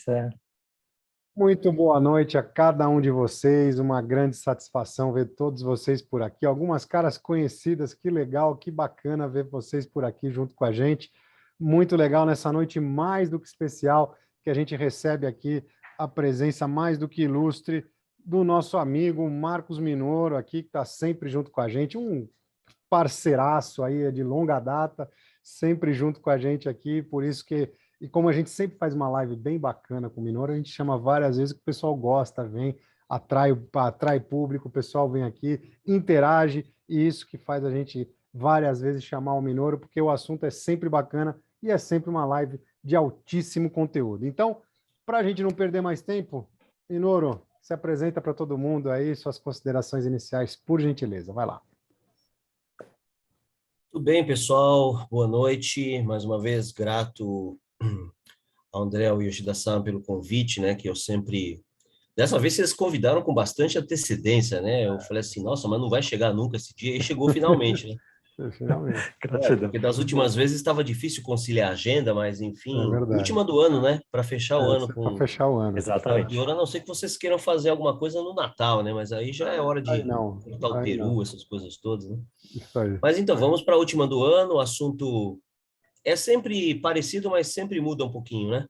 Certo. Muito boa noite a cada um de vocês, uma grande satisfação ver todos vocês por aqui, algumas caras conhecidas, que legal, que bacana ver vocês por aqui junto com a gente, muito legal nessa noite mais do que especial, que a gente recebe aqui a presença mais do que ilustre do nosso amigo Marcos Minoro aqui, que está sempre junto com a gente, um parceiraço aí de longa data, sempre junto com a gente aqui, por isso que, e como a gente sempre faz uma live bem bacana com o Minoro, a gente chama várias vezes que o pessoal gosta, vem, atrai público, o pessoal vem aqui, interage, e isso que faz a gente várias vezes chamar o Minoro, porque o assunto é sempre bacana e é sempre uma live de altíssimo conteúdo. Então, para a gente não perder mais tempo, Minoro, se apresenta para todo mundo aí, suas considerações iniciais, por gentileza, vai lá. Tudo bem, pessoal? Boa noite. Mais uma vez, grato ao André e ao Yoshida-san pelo convite, né? Que eu sempre... Dessa vez vocês convidaram com bastante antecedência, né? Eu falei assim, nossa, mas não vai chegar nunca esse dia. E chegou finalmente, né? Finalmente. Porque das últimas vezes estava difícil conciliar a agenda, mas É enfim, verdade. última do ano, né? Para fechar o ano Para com fechar o ano. chave de Exatamente. ouro, a não ser que vocês queiram fazer alguma coisa no Natal, né? Mas aí já é hora Aí de não, cortar o aí peru, não. essas coisas todas, né? Isso aí. Mas então, vamos para a última do ano. O assunto é sempre parecido, mas sempre muda um pouquinho, né?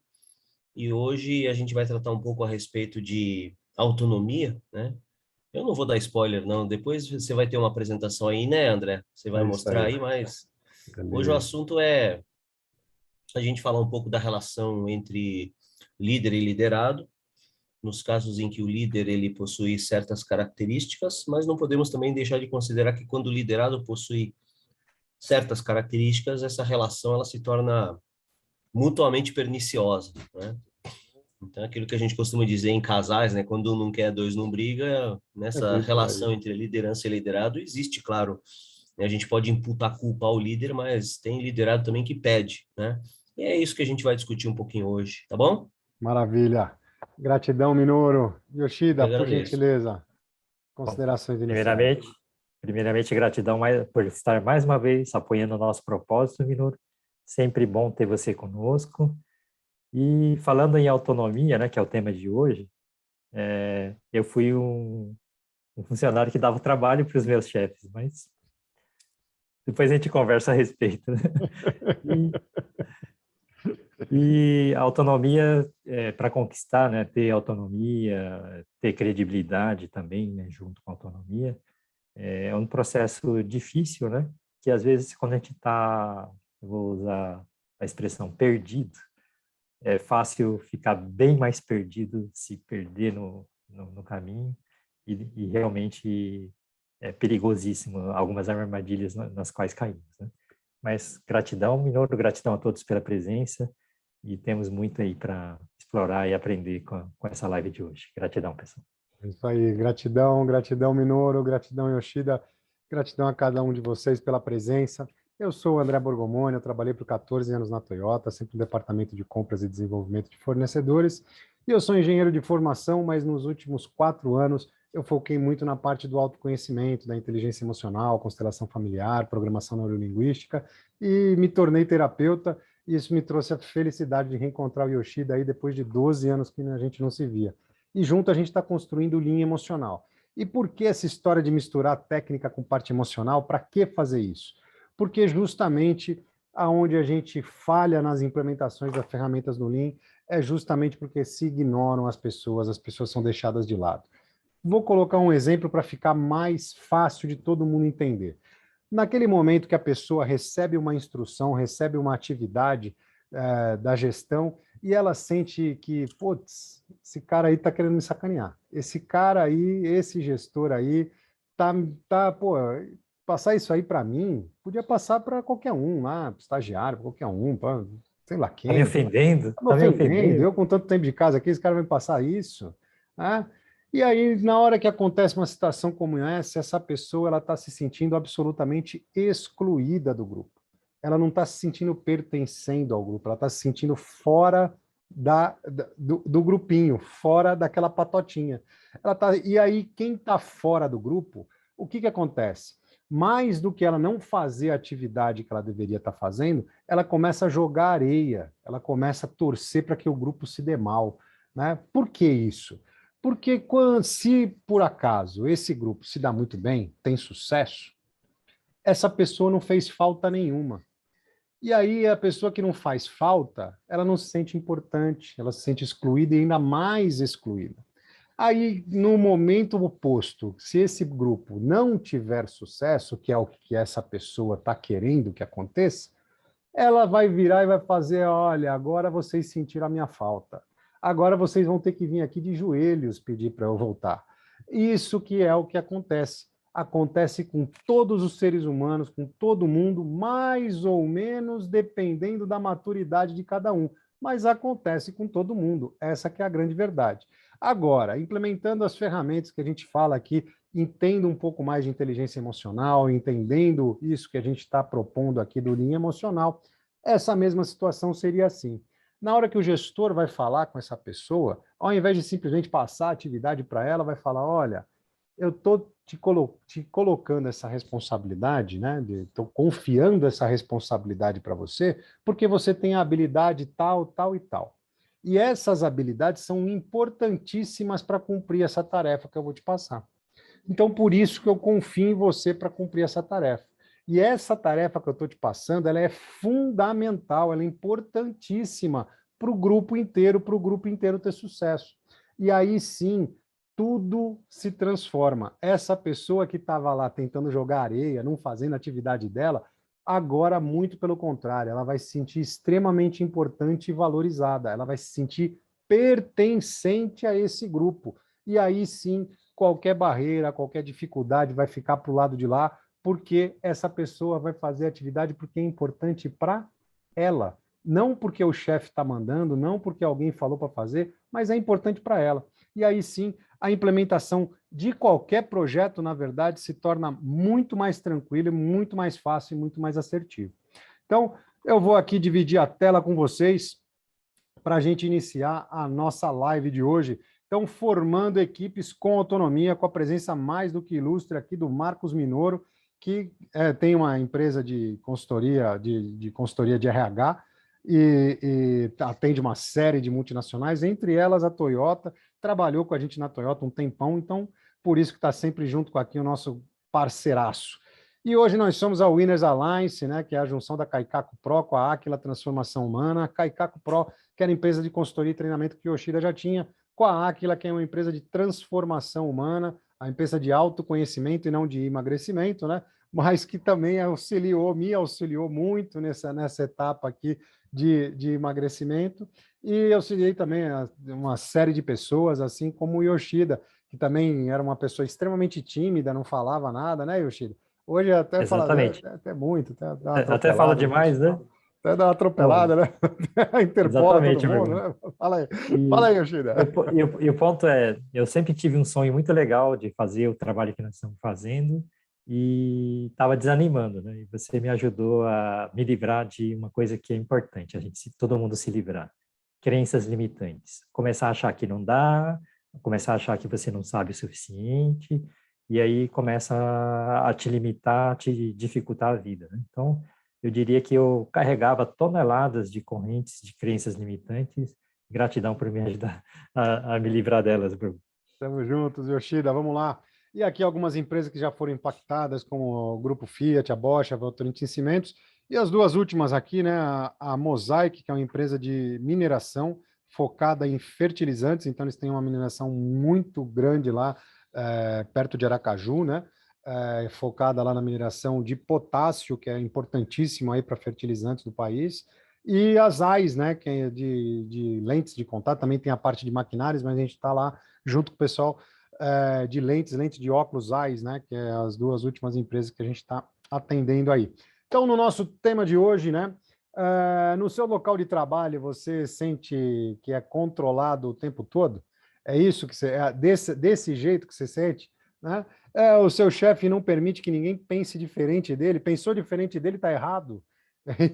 E hoje a gente vai tratar um pouco a respeito de autonomia, né? Eu não vou dar spoiler, não. Depois você vai ter uma apresentação aí, né, André? Você vai É isso mostrar aí. aí, mas hoje o Beleza. assunto é a gente falar um pouco da relação entre líder e liderado, nos casos em que o líder ele possui certas características, mas não podemos também deixar de considerar que quando o liderado possui certas características, essa relação ela se torna mutuamente perniciosa, né? Então, aquilo que a gente costuma dizer em casais, né? Quando um não quer, dois não briga, É nessa bem por relação aí. entre liderança e liderado existe, claro, né? A gente pode imputar a culpa ao líder, mas tem liderado também que pede, né? E é isso que a gente vai discutir um pouquinho hoje, tá bom? Maravilha. Gratidão, Minoru. Eu que Yoshida, por agradeço. gentileza, Bom, considerações iniciais. primeiramente, gratidão por estar mais uma vez apoiando o nosso propósito, Minoro. Sempre bom ter você conosco. E falando em autonomia, né, que é o tema de hoje, eu fui um funcionário que dava trabalho para os meus chefes, mas depois a gente conversa a respeito, né? E a autonomia, para conquistar, né, ter autonomia, ter credibilidade também, né, junto com a autonomia, é um processo difícil, né? Que às vezes quando a gente está, vou usar a expressão perdido, é fácil ficar bem mais perdido, se perder no caminho e realmente é perigosíssimo algumas armadilhas nas quais caímos, né? Mas gratidão, Minoro, gratidão a todos pela presença e temos muito aí para explorar e aprender com essa live de hoje. Gratidão, pessoal. É isso aí. Gratidão, gratidão, Minoru, gratidão, Yoshida, gratidão a cada um de vocês pela presença. Eu sou o André Borgomoni, eu trabalhei por 14 anos na Toyota, sempre no departamento de compras e desenvolvimento de fornecedores, e eu sou engenheiro de formação, mas nos últimos 4 anos eu foquei muito na parte do autoconhecimento, da inteligência emocional, constelação familiar, programação neurolinguística, e me tornei terapeuta, e isso me trouxe a felicidade de reencontrar o Yoshida aí depois de 12 anos que a gente não se via. E junto a gente está construindo linha emocional. E por que essa história de misturar técnica com parte emocional? Para que fazer isso? Porque justamente aonde a gente falha nas implementações das ferramentas do Lean é justamente porque se ignoram as pessoas são deixadas de lado. Vou colocar um exemplo para ficar mais fácil de todo mundo entender. Naquele momento que a pessoa recebe uma instrução, recebe uma atividade da gestão e ela sente que, putz, esse cara aí está querendo me sacanear. Esse cara aí, esse gestor aí, pô, passar isso aí para mim, podia passar para qualquer um lá, estagiário, qualquer um, pra, sei lá Tá me quem. ofendendo? Tá me Tá me ofendendo, ofendendo? eu com tanto tempo de casa aqui, esse cara vai me passar isso, né? E aí, na hora que acontece uma situação como essa pessoa ela está se sentindo absolutamente excluída do grupo. Ela não está se sentindo pertencendo ao grupo, ela está se sentindo fora do grupinho, fora daquela patotinha. E aí, quem está fora do grupo, o que acontece? mais do que ela não fazer a atividade que ela deveria estar fazendo, ela começa a jogar areia, ela começa a torcer para que o grupo se dê mal, né? Por que isso? Porque se por acaso esse grupo se dá muito bem, tem sucesso, essa pessoa não fez falta nenhuma. E aí a pessoa que não faz falta, ela não se sente importante, ela se sente excluída e ainda mais excluída. Aí, no momento oposto, se esse grupo não tiver sucesso, que é o que essa pessoa está querendo que aconteça, ela vai virar e vai fazer, olha, agora vocês sentiram a minha falta. Agora vocês vão ter que vir aqui de joelhos pedir para eu voltar. Isso que é o que acontece. Acontece com todos os seres humanos, com todo mundo, mais ou menos dependendo da maturidade de cada um. Mas acontece com todo mundo. Essa que é a grande verdade. Agora, implementando as ferramentas que a gente fala aqui, entenda um pouco mais de inteligência emocional, entendendo isso que a gente está propondo aqui do linha emocional, essa mesma situação seria assim. Na hora que o gestor vai falar com essa pessoa, ao invés de simplesmente passar a atividade para ela, vai falar, olha, eu estou te colocando essa responsabilidade, né? Estou confiando essa responsabilidade para você, porque você tem a habilidade tal, tal e tal. E essas habilidades são importantíssimas para cumprir essa tarefa que eu vou te passar. Então, por isso que eu confio em você para cumprir essa tarefa. E essa tarefa que eu estou te passando, ela é fundamental, ela é importantíssima para o grupo inteiro ter sucesso. E aí sim, tudo se transforma. Essa pessoa que estava lá tentando jogar areia, não fazendo a atividade dela, agora, muito pelo contrário, ela vai se sentir extremamente importante e valorizada, ela vai se sentir pertencente a esse grupo. E aí sim, qualquer barreira, qualquer dificuldade vai ficar para o lado de lá, porque essa pessoa vai fazer a atividade porque é importante para ela. Não porque o chefe está mandando, não porque alguém falou para fazer, mas é importante para ela. E aí sim, a implementação de qualquer projeto, na verdade, se torna muito mais tranquila, muito mais fácil e muito mais assertivo. Então, eu vou aqui dividir a tela com vocês para a gente iniciar a nossa live de hoje. Então, formando equipes com autonomia, com a presença mais do que ilustre aqui do Marcos Minoro, que tem uma empresa de consultoria, de consultoria de RH, e atende uma série de multinacionais, entre elas a Toyota, trabalhou com a gente na Toyota um tempão, então por isso que está sempre junto com aqui o nosso parceiraço. E hoje nós somos a Winners Alliance, né, que é a junção da Kaikaku Pro com a Aquila Transformação Humana. A Kaikaku Pro, que era a empresa de consultoria e treinamento que o Yoshida já tinha, com a Aquila, que é uma empresa de transformação humana, a empresa de autoconhecimento e não de emagrecimento, né? Mas que também me auxiliou muito nessa etapa aqui de emagrecimento, e auxiliei também uma série de pessoas, assim como o Yoshida, que também era uma pessoa extremamente tímida, não falava nada, né, Yoshida? Hoje até fala até muito, até fala demais, né? Até dá uma atropelada, né? Interpola todo mundo, né? Fala aí, Yoshida. E o ponto é, eu sempre tive um sonho muito legal de fazer o trabalho que nós estamos fazendo, e estava desanimando, né? E você me ajudou a me livrar de uma coisa que é importante, todo mundo se livrar. Crenças limitantes. Começar a achar que não dá, começar a achar que você não sabe o suficiente, e aí começa a te limitar, a te dificultar a vida, né? Então, eu diria que eu carregava toneladas de correntes de crenças limitantes. Gratidão por me ajudar a me livrar delas, Bruno. Estamos juntos, Yoshida, vamos lá. E aqui algumas empresas que já foram impactadas, como o Grupo Fiat, a Bosch, a Votorantim Cimentos, e as duas últimas aqui, né, a Mosaic, que é uma empresa de mineração focada em fertilizantes, então eles têm uma mineração muito grande lá, perto de Aracaju, né, focada lá na mineração de potássio, que é importantíssimo aí para fertilizantes do país, e as AIS, né, que é de lentes de contato, também tem a parte de maquinários, mas a gente está lá junto com o pessoal de lentes de óculos AIS, né, que é as duas últimas empresas que a gente está atendendo aí. Então, no nosso tema de hoje, né, no seu local de trabalho, você sente que é controlado o tempo todo? É isso que você, desse jeito que você sente, né? O seu chefe não permite que ninguém pense diferente dele, pensou diferente dele, está errado.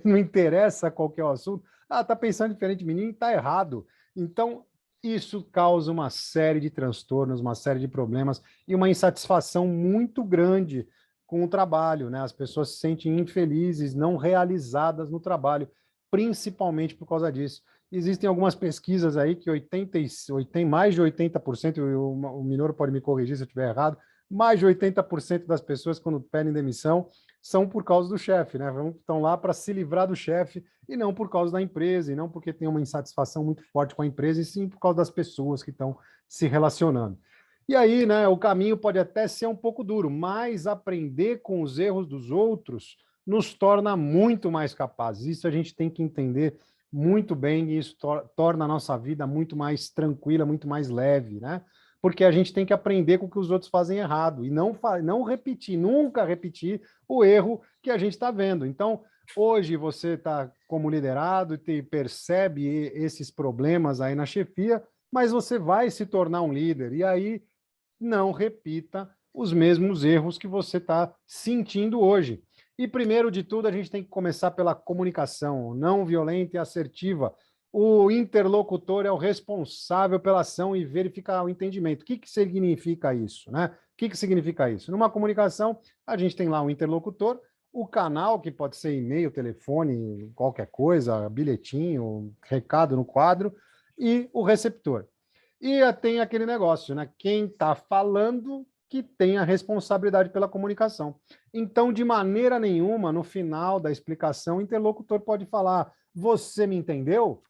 Não interessa qual que é o assunto. Está pensando diferente de mim, está errado. Então, isso causa uma série de transtornos, uma série de problemas e uma insatisfação muito grande com o trabalho, né? As pessoas se sentem infelizes, não realizadas no trabalho, principalmente por causa disso. Existem algumas pesquisas aí que mais de 80%, o Minoro pode me corrigir se eu estiver errado, mais de 80% das pessoas, quando pedem demissão, são por causa do chefe, né? Estão lá para se livrar do chefe e não por causa da empresa, e não porque tem uma insatisfação muito forte com a empresa, e sim por causa das pessoas que estão se relacionando. E aí, né, o caminho pode até ser um pouco duro, mas aprender com os erros dos outros nos torna muito mais capazes. Isso a gente tem que entender muito bem, e isso torna a nossa vida muito mais tranquila, muito mais leve, né? Porque a gente tem que aprender com o que os outros fazem errado e não repetir, nunca repetir o erro que a gente está vendo. Então, hoje você está como liderado e percebe esses problemas aí na chefia, mas você vai se tornar um líder, e aí não repita os mesmos erros que você está sentindo hoje. E, primeiro de tudo, a gente tem que começar pela comunicação não violenta e assertiva. O interlocutor é o responsável pela ação e verificar o entendimento. O que significa isso, né? O que significa isso? Numa comunicação, a gente tem lá um interlocutor, o canal, que pode ser e-mail, telefone, qualquer coisa, bilhetinho, recado no quadro, e o receptor. E tem aquele negócio, né? Quem está falando que tem a responsabilidade pela comunicação. Então, de maneira nenhuma, no final da explicação, o interlocutor pode falar: você me entendeu?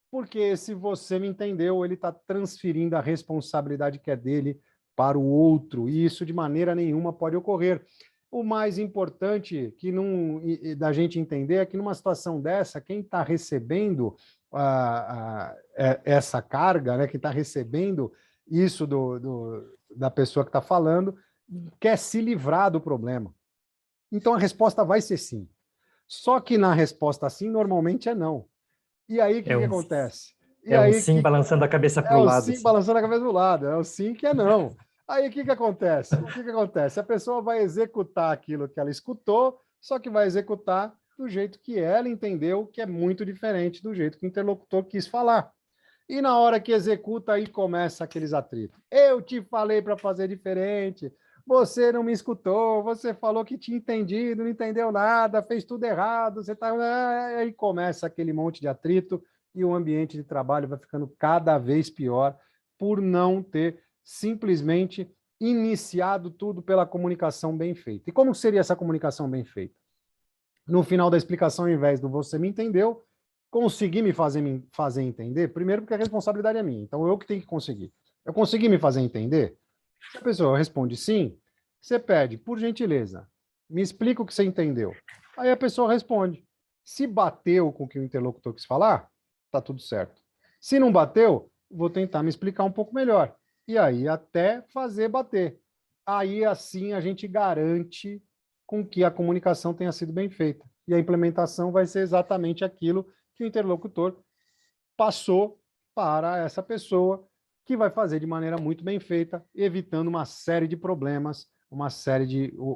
Porque se você me entendeu, ele está transferindo a responsabilidade que é dele para o outro, e isso de maneira nenhuma pode ocorrer. O mais importante que da gente entender é que numa situação dessa, quem está recebendo essa carga, né, quem está recebendo isso da pessoa que está falando, quer se livrar do problema. Então a resposta vai ser sim. Só que na resposta sim, normalmente é não. E aí o que acontece? Um sim balançando a cabeça para o lado. É o sim balançando a cabeça do lado, é o sim que é não. Aí o que acontece? A pessoa vai executar aquilo que ela escutou, só que vai executar do jeito que ela entendeu, que é muito diferente do jeito que o interlocutor quis falar. E na hora que executa, aí começa aqueles atritos. Eu te falei para fazer diferente, você não me escutou, você falou que tinha entendido, não entendeu nada, fez tudo errado, você tá... Aí começa aquele monte de atrito e o ambiente de trabalho vai ficando cada vez pior por não ter simplesmente iniciado tudo pela comunicação bem feita. E como seria essa comunicação bem feita? No final da explicação, ao invés do você me entendeu, conseguir me fazer entender, primeiro porque a responsabilidade é minha, então eu que tenho que conseguir. Eu consegui me fazer entender? Se a pessoa responde sim, você pede, por gentileza, me explica o que você entendeu. Aí a pessoa responde. Se bateu com o que o interlocutor quis falar, tá tudo certo. Se não bateu, vou tentar me explicar um pouco melhor. E aí até fazer bater. Aí assim a gente garante com que a comunicação tenha sido bem feita. E a implementação vai ser exatamente aquilo que o interlocutor passou para essa pessoa, que vai fazer de maneira muito bem feita, evitando uma série de problemas,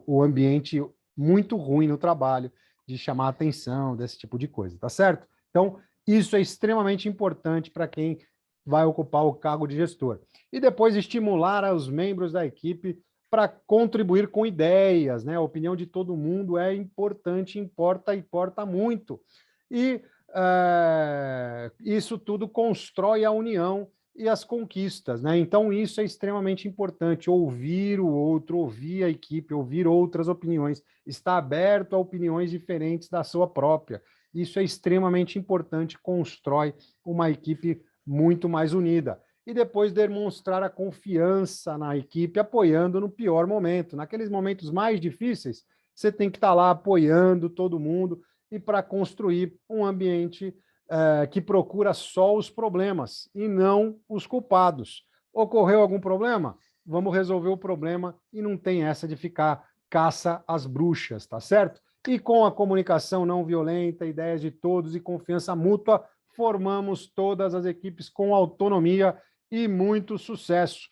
o ambiente muito ruim no trabalho, de chamar atenção, desse tipo de coisa, tá certo? Então, isso é extremamente importante para quem vai ocupar o cargo de gestor. E depois estimular os membros da equipe para contribuir com ideias, né? A opinião de todo mundo é importante, importa muito. E isso tudo constrói a união e as conquistas, né? Então, isso é extremamente importante, ouvir o outro, ouvir a equipe, ouvir outras opiniões, estar aberto a opiniões diferentes da sua própria. Isso é extremamente importante, constrói uma equipe muito mais unida. E depois demonstrar a confiança na equipe, apoiando no pior momento. Naqueles momentos mais difíceis, você tem que estar lá apoiando todo mundo e para construir um ambiente que procura só os problemas e não os culpados. Ocorreu algum problema? Vamos resolver o problema e não tem essa de ficar caça às bruxas, tá certo? E com a comunicação não violenta, ideias de todos e confiança mútua, formamos todas as equipes com autonomia e muito sucesso.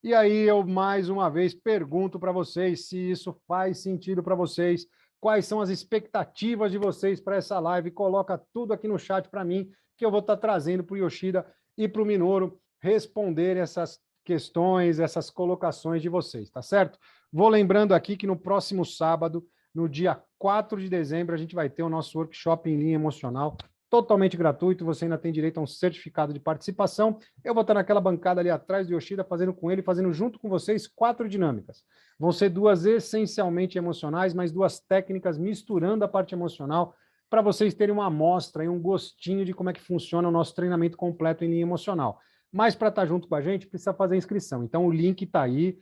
E aí eu, mais uma vez, pergunto para vocês se isso faz sentido para vocês, quais são as expectativas de vocês para essa live, coloca tudo aqui no chat para mim, que eu vou estar trazendo para o Yoshida e para o Minoro responder essas questões, essas colocações de vocês, tá certo? Vou lembrando aqui que no próximo sábado, no dia 4 de dezembro, a gente vai ter o nosso workshop em linha emocional, totalmente gratuito, você ainda tem direito a um certificado de participação. Eu vou estar naquela bancada ali atrás do Yoshida, fazendo com ele, fazendo junto com vocês 4 dinâmicas. Vão ser 2 essencialmente emocionais, mas 2 técnicas misturando a parte emocional, para vocês terem uma amostra e um gostinho de como é que funciona o nosso treinamento completo em linha emocional. Mas para estar junto com a gente, precisa fazer a inscrição. Então o link está aí,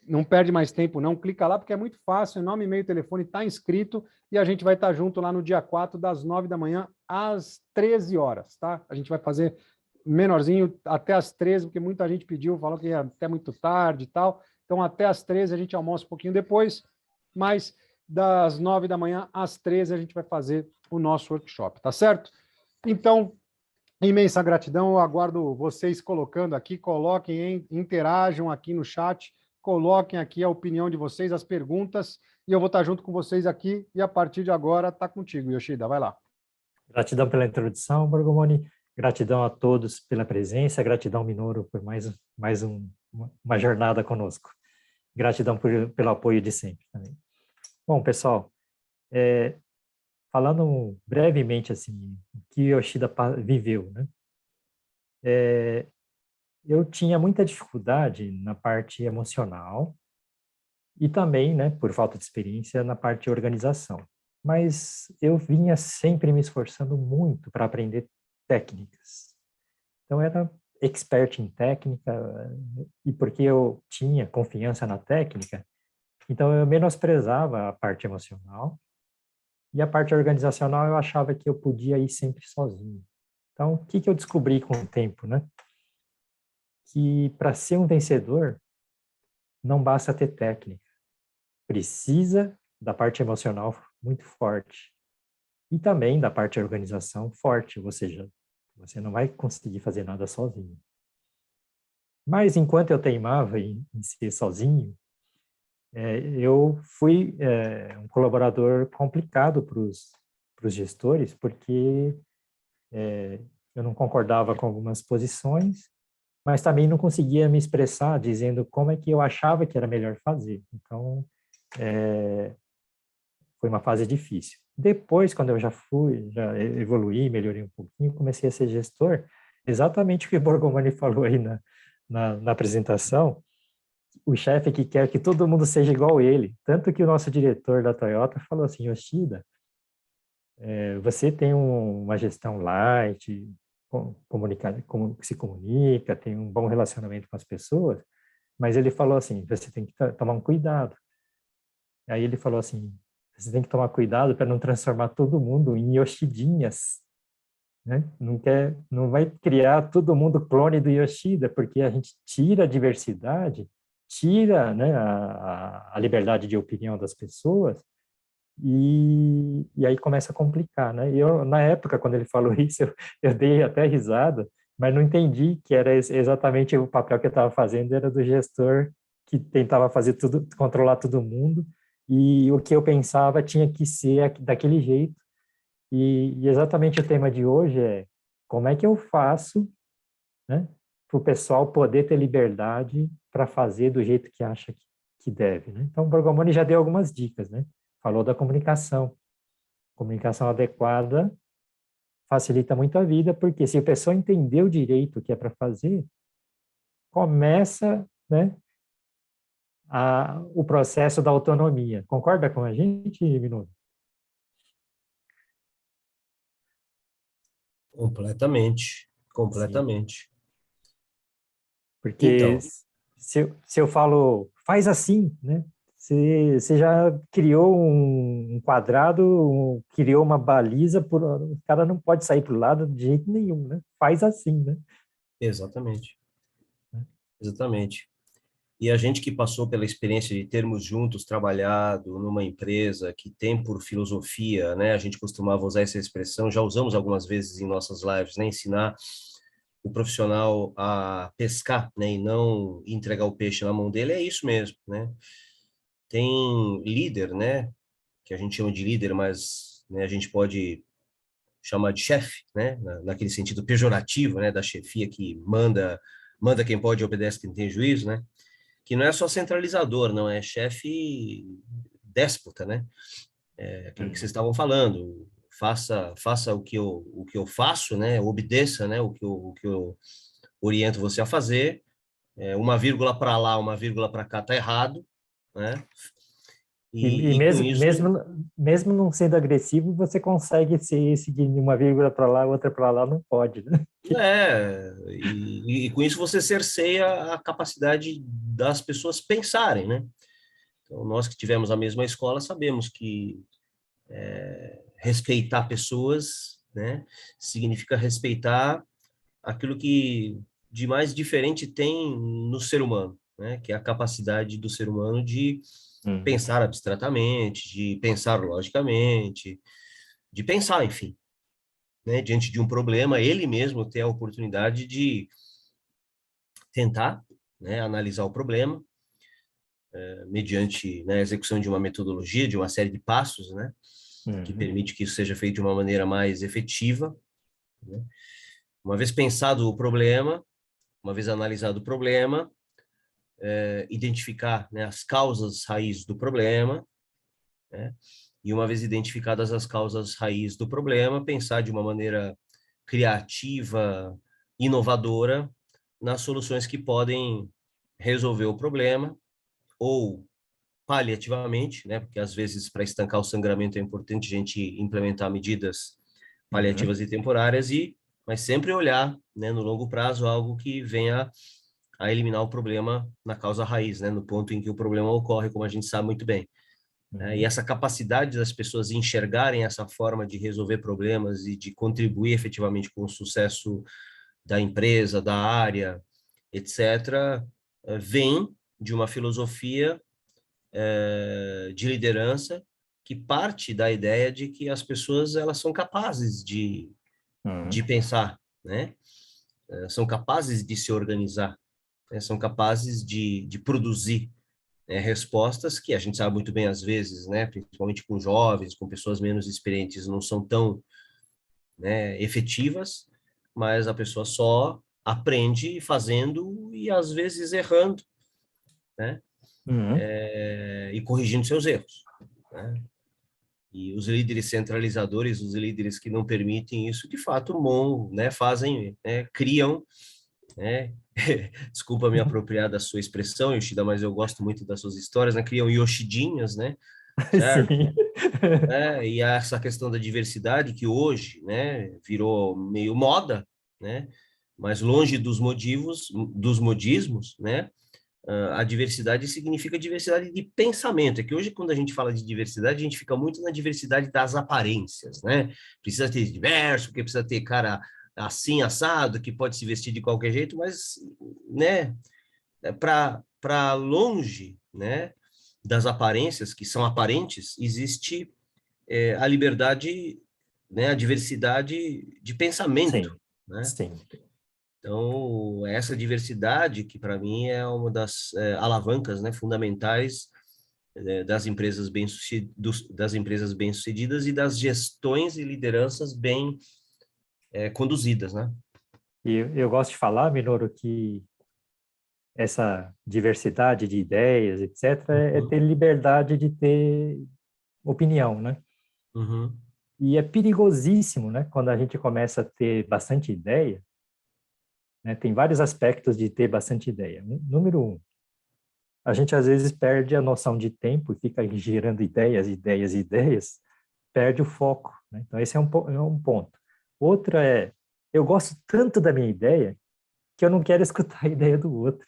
não perde mais tempo não, clica lá, porque é muito fácil, nome, e-mail, telefone, está inscrito, e a gente vai estar junto lá no dia 4, das 9 da manhã às 13 horas, tá? A gente vai fazer menorzinho até às 13, porque muita gente pediu, falou que ia até muito tarde e tal, então até às 13 a gente almoça um pouquinho depois, mas das 9 da manhã às 13 a gente vai fazer o nosso workshop, tá certo? Então, imensa gratidão, eu aguardo vocês colocando aqui, coloquem, interajam aqui no chat, coloquem aqui a opinião de vocês, as perguntas, e eu vou estar junto com vocês aqui, e a partir de agora está contigo, Yoshida, vai lá. Gratidão pela introdução, Borgomoni, gratidão a todos pela presença, gratidão, Minoru, por uma jornada conosco. Gratidão pelo apoio de sempre também. Bom, pessoal, falando brevemente assim, o que Yoshida viveu, né? Eu tinha muita dificuldade na parte emocional e também, né, por falta de experiência, na parte de organização. Mas eu vinha sempre me esforçando muito para aprender técnicas. Então, eu era expert em técnica, e porque eu tinha confiança na técnica, então eu menosprezava a parte emocional, e a parte organizacional eu achava que eu podia ir sempre sozinho. Então, o que eu descobri com o tempo, né? Que para ser um vencedor, não basta ter técnica. Precisa da parte emocional muito forte. E também da parte de organização forte, ou seja, você não vai conseguir fazer nada sozinho. Mas enquanto eu teimava em ser sozinho, eu fui um colaborador complicado para os gestores, porque eu não concordava com algumas posições, mas também não conseguia me expressar dizendo como é que eu achava que era melhor fazer. Então, foi uma fase difícil. Depois, quando eu já evoluí, melhorei um pouquinho, comecei a ser gestor, exatamente o que o Borgomani falou aí na apresentação, o chefe que quer que todo mundo seja igual a ele. Tanto que o nosso diretor da Toyota falou assim, Yoshida, você tem uma gestão light, se comunica, tem um bom relacionamento com as pessoas, mas ele falou assim, você tem que tomar um cuidado. Aí ele falou assim, você tem que tomar cuidado para não transformar todo mundo em Yoshidinhas, né? Não vai criar todo mundo clone do Yoshida, porque a gente tira a diversidade, tira, né, a liberdade de opinião das pessoas, e aí começa a complicar, né? E eu, na época, quando ele falou isso, eu dei até risada, mas não entendi que era exatamente o papel que eu estava fazendo, era do gestor que tentava fazer tudo, controlar todo mundo, e o que eu pensava tinha que ser daquele jeito. E exatamente o tema de hoje é como é que eu faço, né, para o pessoal poder ter liberdade para fazer do jeito que acha que deve, né? Então, o Borgomoni já deu algumas dicas, né? Falou da comunicação. Comunicação adequada facilita muito a vida, porque se a pessoa entender o direito que é para fazer, começa, né, o processo da autonomia. Concorda com a gente, Minoru? Completamente, completamente. Sim. Porque então, se eu falo, faz assim, né? Você já criou um quadrado, criou uma baliza, o cara não pode sair para o lado de jeito nenhum, né? Faz assim, né? exatamente, exatamente. E a gente que passou pela experiência de termos juntos trabalhado numa empresa que tem por filosofia, né? A gente costumava usar essa expressão, já usamos algumas vezes em nossas lives, né? Ensinar o profissional a pescar, né? E não entregar o peixe na mão dele, é isso mesmo, né? Tem líder, né? Que a gente chama de líder, mas, né, a gente pode chamar de chefe, né? Naquele sentido pejorativo, né? Da chefia que manda quem pode e obedece quem tem juízo, né? que não é só centralizador, não é chefe déspota, né? É aquilo que vocês estavam falando, faça o que eu faço, né? Obedeça, né? O que eu oriento você a fazer. Uma vírgula para lá, uma vírgula para cá tá errado, né? E E com mesmo, isso, mesmo não sendo agressivo, você consegue seguir uma vírgula para lá, outra para lá, não pode, né? e com isso você cerceia a capacidade das pessoas pensarem, né? Então, nós que tivemos a mesma escola sabemos que respeitar pessoas, né, significa respeitar aquilo que de mais diferente tem no ser humano, né, que é a capacidade do ser humano de Uhum. pensar abstratamente, de pensar logicamente, de pensar, enfim, né, diante de um problema, ele mesmo ter a oportunidade de tentar, né, analisar o problema, mediante, né, a execução de uma metodologia, de uma série de passos, né, que Uhum. permite que isso seja feito de uma maneira mais efetiva, né? Uma vez pensado o problema, uma vez analisado o problema, identificar, né, as causas raiz do problema, né? E uma vez identificadas as causas raiz do problema, pensar de uma maneira criativa, inovadora, nas soluções que podem resolver o problema ou paliativamente, né? Porque às vezes para estancar o sangramento é importante a gente implementar medidas Uhum. paliativas e temporárias mas sempre olhar, né, no longo prazo algo que venha a eliminar o problema na causa raiz, né, no ponto em que o problema ocorre, como a gente sabe muito bem. E Uhum. essa capacidade das pessoas enxergarem essa forma de resolver problemas e de contribuir efetivamente com o sucesso da empresa, da área, etc., vem de uma filosofia de liderança que parte da ideia de que as pessoas elas são capazes de Uhum. pensar, né? São capazes de se organizar, né? São capazes de produzir, né, respostas que a gente sabe muito bem às vezes, né? Principalmente com jovens, com pessoas menos experientes, não são tão, né, efetivas, mas a pessoa só aprende fazendo e às vezes errando, né? Uhum. E corrigindo seus erros, né? E os líderes centralizadores, os líderes que não permitem isso, de fato, né, fazem, né, criam, né, desculpa me apropriar da sua expressão, Yoshida, mas eu gosto muito das suas histórias, né, criam Yoshidinhas, né, certo? Sim. E essa questão da diversidade que hoje, né, virou meio moda, né, mas longe dos modismos, né, a diversidade significa diversidade de pensamento. É que hoje, quando a gente fala de diversidade, a gente fica muito na diversidade das aparências, né? Precisa ter diverso, porque precisa ter cara assim, assado, que pode se vestir de qualquer jeito, mas, né, para longe, né, das aparências, que são aparentes, existe a liberdade, né, a diversidade de pensamento, Sim. né? Sim. Então, essa diversidade, que para mim é uma das alavancas, né, fundamentais das empresas bem-sucedidas e das gestões e lideranças bem conduzidas, né? E eu gosto de falar, Minoru, que essa diversidade de ideias, etc., é Uhum, ter liberdade de ter opinião, né? uhum, E é perigosíssimo, né? Quando a gente começa a ter bastante ideia, né? Tem vários aspectos de ter bastante ideia. Número um, a gente às vezes perde a noção de tempo e fica gerando ideias, ideias, ideias, perde o foco, né? Então esse é um ponto. Outra é, eu gosto tanto da minha ideia que eu não quero escutar a ideia do outro,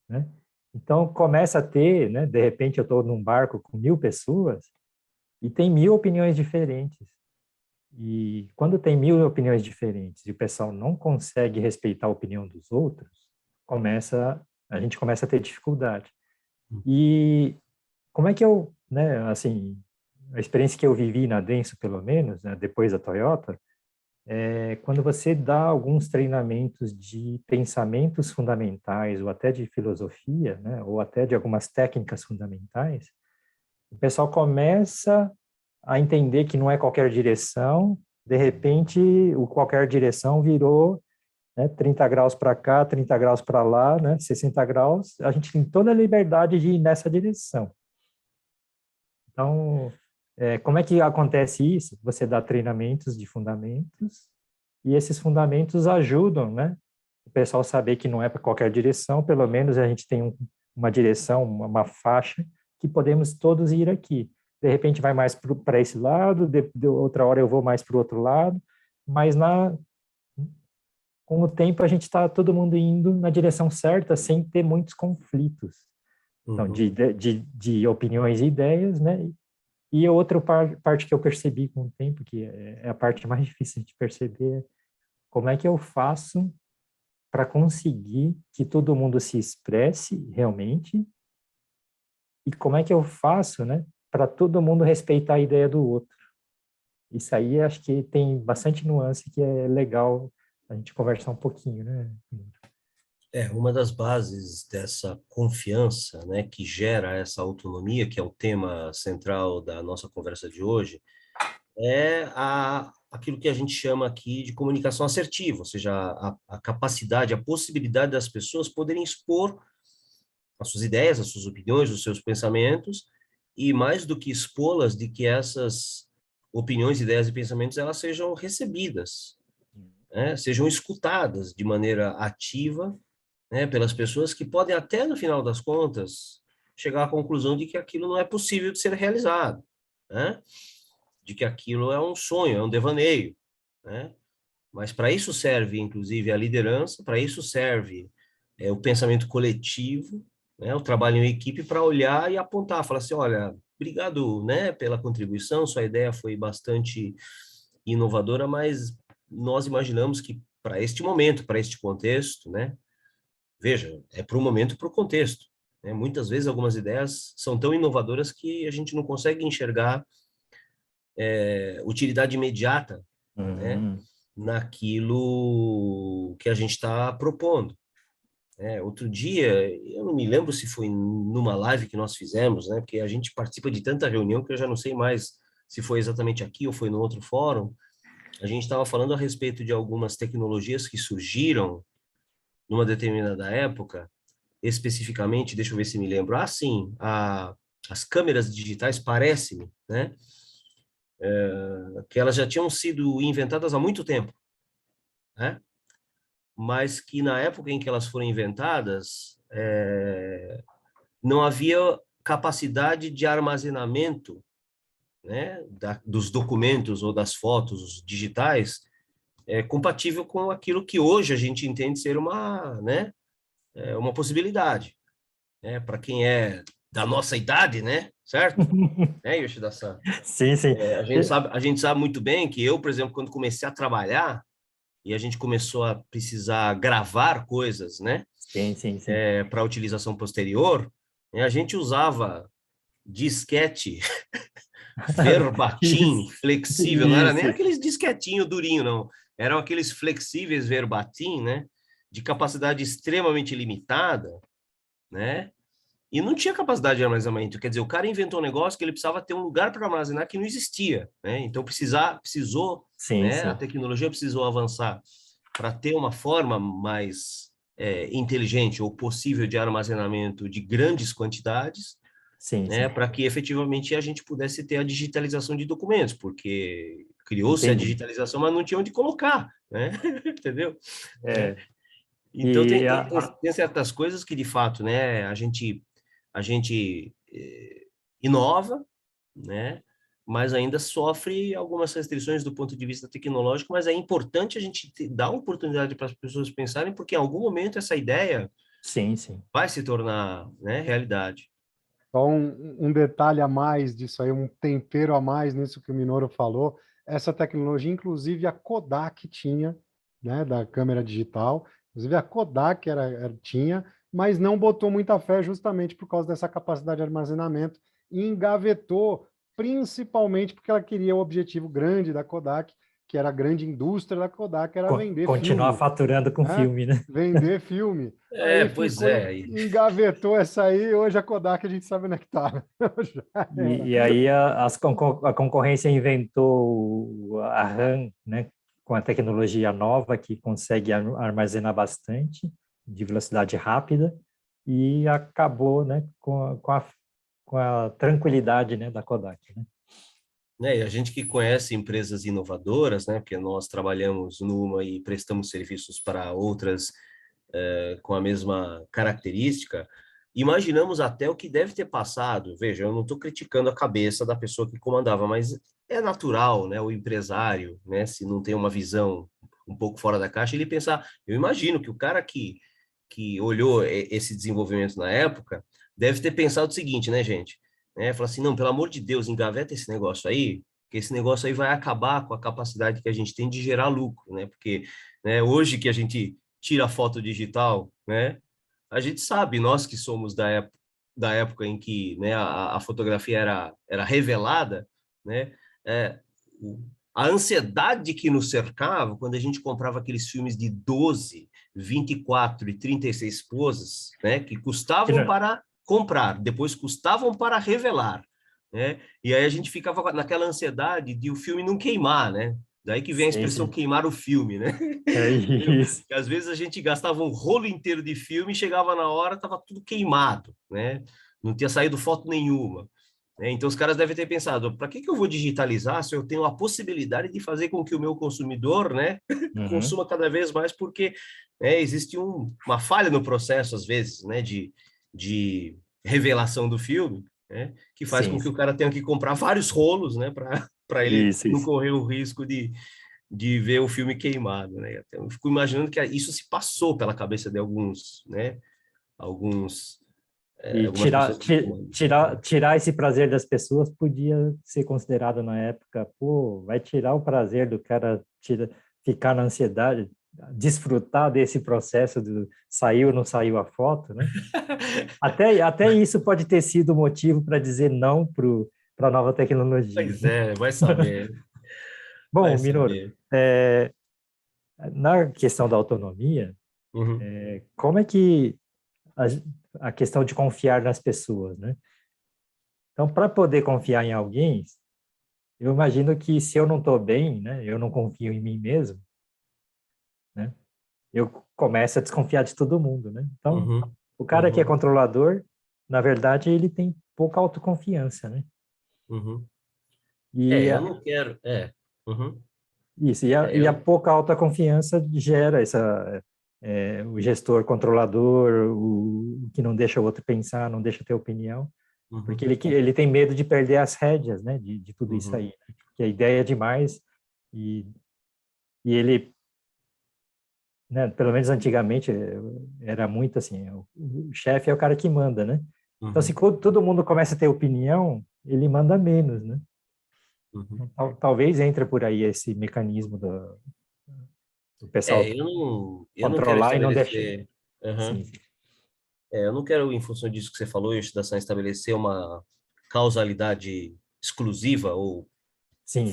né? Então começa a ter, né? De repente eu estou num barco com 1.000 pessoas e tem 1.000 opiniões diferentes. E quando tem 1.000 opiniões diferentes e o pessoal não consegue respeitar a opinião dos outros, a gente começa a ter dificuldade. E como é que eu, né, assim, a experiência que eu vivi na Denso, pelo menos, né, depois da Toyota, é quando você dá alguns treinamentos de pensamentos fundamentais ou até de filosofia, né, ou até de algumas técnicas fundamentais, o pessoal começa a entender que não é qualquer direção, de repente, o qualquer direção virou né? 30 graus para cá, 30 graus para lá, né? 60 graus, a gente tem toda a liberdade de ir nessa direção. Então, como é que acontece isso? Você dá treinamentos de fundamentos, e esses fundamentos ajudam, né? O pessoal saber que não é para qualquer direção, pelo menos a gente tem uma direção, uma faixa, que podemos todos ir aqui. De repente vai mais para esse lado, de outra hora eu vou mais para o outro lado, mas com o tempo a gente está todo mundo indo na direção certa, sem ter muitos conflitos. Então, de opiniões e ideias, né? E a outra parte que eu percebi com o tempo, que é a parte mais difícil de perceber, é como é que eu faço para conseguir que todo mundo se expresse realmente, e como é que eu faço, né, para todo mundo respeitar a ideia do outro. Isso aí acho que tem bastante nuance que é legal a gente conversar um pouquinho, né? Uma das bases dessa confiança, né, que gera essa autonomia, que é o tema central da nossa conversa de hoje, é aquilo que a gente chama aqui de comunicação assertiva, ou seja, a capacidade, a possibilidade das pessoas poderem expor as suas ideias, as suas opiniões, os seus pensamentos, e mais do que expô-las, de que essas opiniões, ideias e pensamentos elas sejam recebidas, né, sejam escutadas de maneira ativa, né, pelas pessoas que podem até, no final das contas, chegar à conclusão de que aquilo não é possível de ser realizado, né? De que aquilo é um sonho, é um devaneio, né? Mas para isso serve, inclusive, a liderança, para isso serve o pensamento coletivo, né? O trabalho em equipe para olhar e apontar, falar assim, olha, obrigado, né, pela contribuição, sua ideia foi bastante inovadora, mas nós imaginamos que para este momento, para este contexto, né, veja, é para o momento e para o contexto, né? Muitas vezes algumas ideias são tão inovadoras que a gente não consegue enxergar utilidade imediata, né, naquilo que a gente está propondo. Outro dia, eu não me lembro se foi numa live que nós fizemos, né, porque a gente participa de tanta reunião que eu já não sei mais se foi exatamente aqui ou foi no outro fórum. A gente estava falando a respeito de algumas tecnologias que surgiram numa determinada época, especificamente, deixa eu ver se me lembro, sim, as câmeras digitais, parece-me, né, que elas já tinham sido inventadas há muito tempo, né, mas que na época em que elas foram inventadas, não havia capacidade de armazenamento, né, dos documentos ou das fotos digitais compatível com aquilo que hoje a gente entende ser uma possibilidade, né, para quem é da nossa idade, né, certo? Yoshida-san? Sim, sim. A gente sabe muito bem que eu, por exemplo, quando comecei a trabalhar e a gente começou a precisar gravar coisas, né, Sim, sim, sim. para utilização posterior, né, a gente usava disquete verbatim, flexível, não era nem aqueles disquetinho durinho, não. Eram aqueles flexíveis verbatim, né, de capacidade extremamente limitada, né, e não tinha capacidade de armazenamento. Quer dizer, o cara inventou um negócio que ele precisava ter um lugar para armazenar que não existia, né? Então precisou, sim, né? sim. A tecnologia precisou avançar para ter uma forma mais inteligente ou possível de armazenamento de grandes quantidades, Sim, né? sim. Para que efetivamente a gente pudesse ter a digitalização de documentos, porque criou-se a Entendi. digitalização, mas não tinha onde colocar, né? Entendeu? Então E tem certas coisas que de fato, né? A gente inova, né? Mas ainda sofre algumas restrições do ponto de vista tecnológico, mas é importante a gente dar oportunidade para as pessoas pensarem, porque em algum momento essa ideia sim, sim. vai se tornar, né, realidade. Só um detalhe a mais disso aí, um tempero a mais nisso que o Minoru falou. Essa tecnologia, inclusive a Kodak tinha, né, da câmera digital. Inclusive a Kodak tinha, mas não botou muita fé justamente por causa dessa capacidade de armazenamento e engavetou, principalmente porque ela queria o objetivo grande da Kodak, que era a grande indústria da Kodak, era vender continuar filme, faturando com né? filme, né? Vender filme. Aí ficou, engavetou essa aí, hoje a Kodak a gente sabe onde é que tá. E aí a concorrência inventou a RAM, né? com a tecnologia nova que consegue armazenar bastante, de velocidade rápida, e acabou, né, com a tranquilidade, né, da Kodak, né? E a gente que conhece empresas inovadoras, né, porque nós trabalhamos numa e prestamos serviços para outras com a mesma característica, imaginamos até o que deve ter passado. Veja, eu não estou criticando a cabeça da pessoa que comandava, mas é natural, né, o empresário, né, se não tem uma visão um pouco fora da caixa, ele pensar, eu imagino que o cara que olhou esse desenvolvimento na época deve ter pensado o seguinte, né, gente? Falar assim, não, pelo amor de Deus, engaveta esse negócio aí, que esse negócio aí vai acabar com a capacidade que a gente tem de gerar lucro, né? Porque, né, hoje que a gente tira foto digital, né? A gente sabe, nós que somos da época em que, né, a fotografia era revelada, né? É, a ansiedade que nos cercava quando a gente comprava aqueles filmes de 12, 24 e 36 poses, né? Que custavam para comprar, depois custavam para revelar, né? E aí a gente ficava naquela ansiedade de o filme não queimar, né? Daí que vem a expressão queimar o filme, né? É isso. Às vezes a gente gastava um rolo inteiro de filme, chegava na hora, estava tudo queimado, né? Não tinha saído foto nenhuma. Então os caras devem ter pensado, para que eu vou digitalizar se eu tenho a possibilidade de fazer com que o meu consumidor, né, consuma cada vez mais, porque existe uma falha no processo, às vezes, né, de revelação do filme, né, que faz com que o cara tenha que comprar vários rolos, né, para ele não correr o risco de ver o filme queimado, né? Então, eu fico imaginando que isso se passou pela cabeça de alguns, né, e algumas pessoas tirar esse prazer das pessoas podia ser considerado na época, pô, vai tirar o prazer do cara ficar na ansiedade, desfrutar desse processo do saiu ou não saiu a foto, né? Até isso pode ter sido motivo para dizer não para a nova tecnologia. Pois vai saber. Bom, Minoru, na questão da autonomia, como é que a questão de confiar nas pessoas, né? Então, para poder confiar em alguém, eu imagino que se eu não estou bem, né, eu não confio em mim mesmo, né, eu começo a desconfiar de todo mundo, né? Então, o cara que é controlador, na verdade, ele tem pouca autoconfiança, né? E eu não quero... Isso, e a pouca autoconfiança gera o gestor controlador, o que não deixa o outro pensar, não deixa ter opinião, porque ele tem medo de perder as rédeas, né, de tudo isso aí, né? Porque a ideia é demais e ele, né, pelo menos antigamente era muito assim, o chefe é o cara que manda, né? Então, se todo mundo começa a ter opinião, ele manda menos, né? Talvez entre por aí esse mecanismo do pessoal eu não quero controlar e não deixar. estabelecer... Sim. eu não quero, em função disso que você falou, Yoshida-san, estabelecer uma causalidade exclusiva ou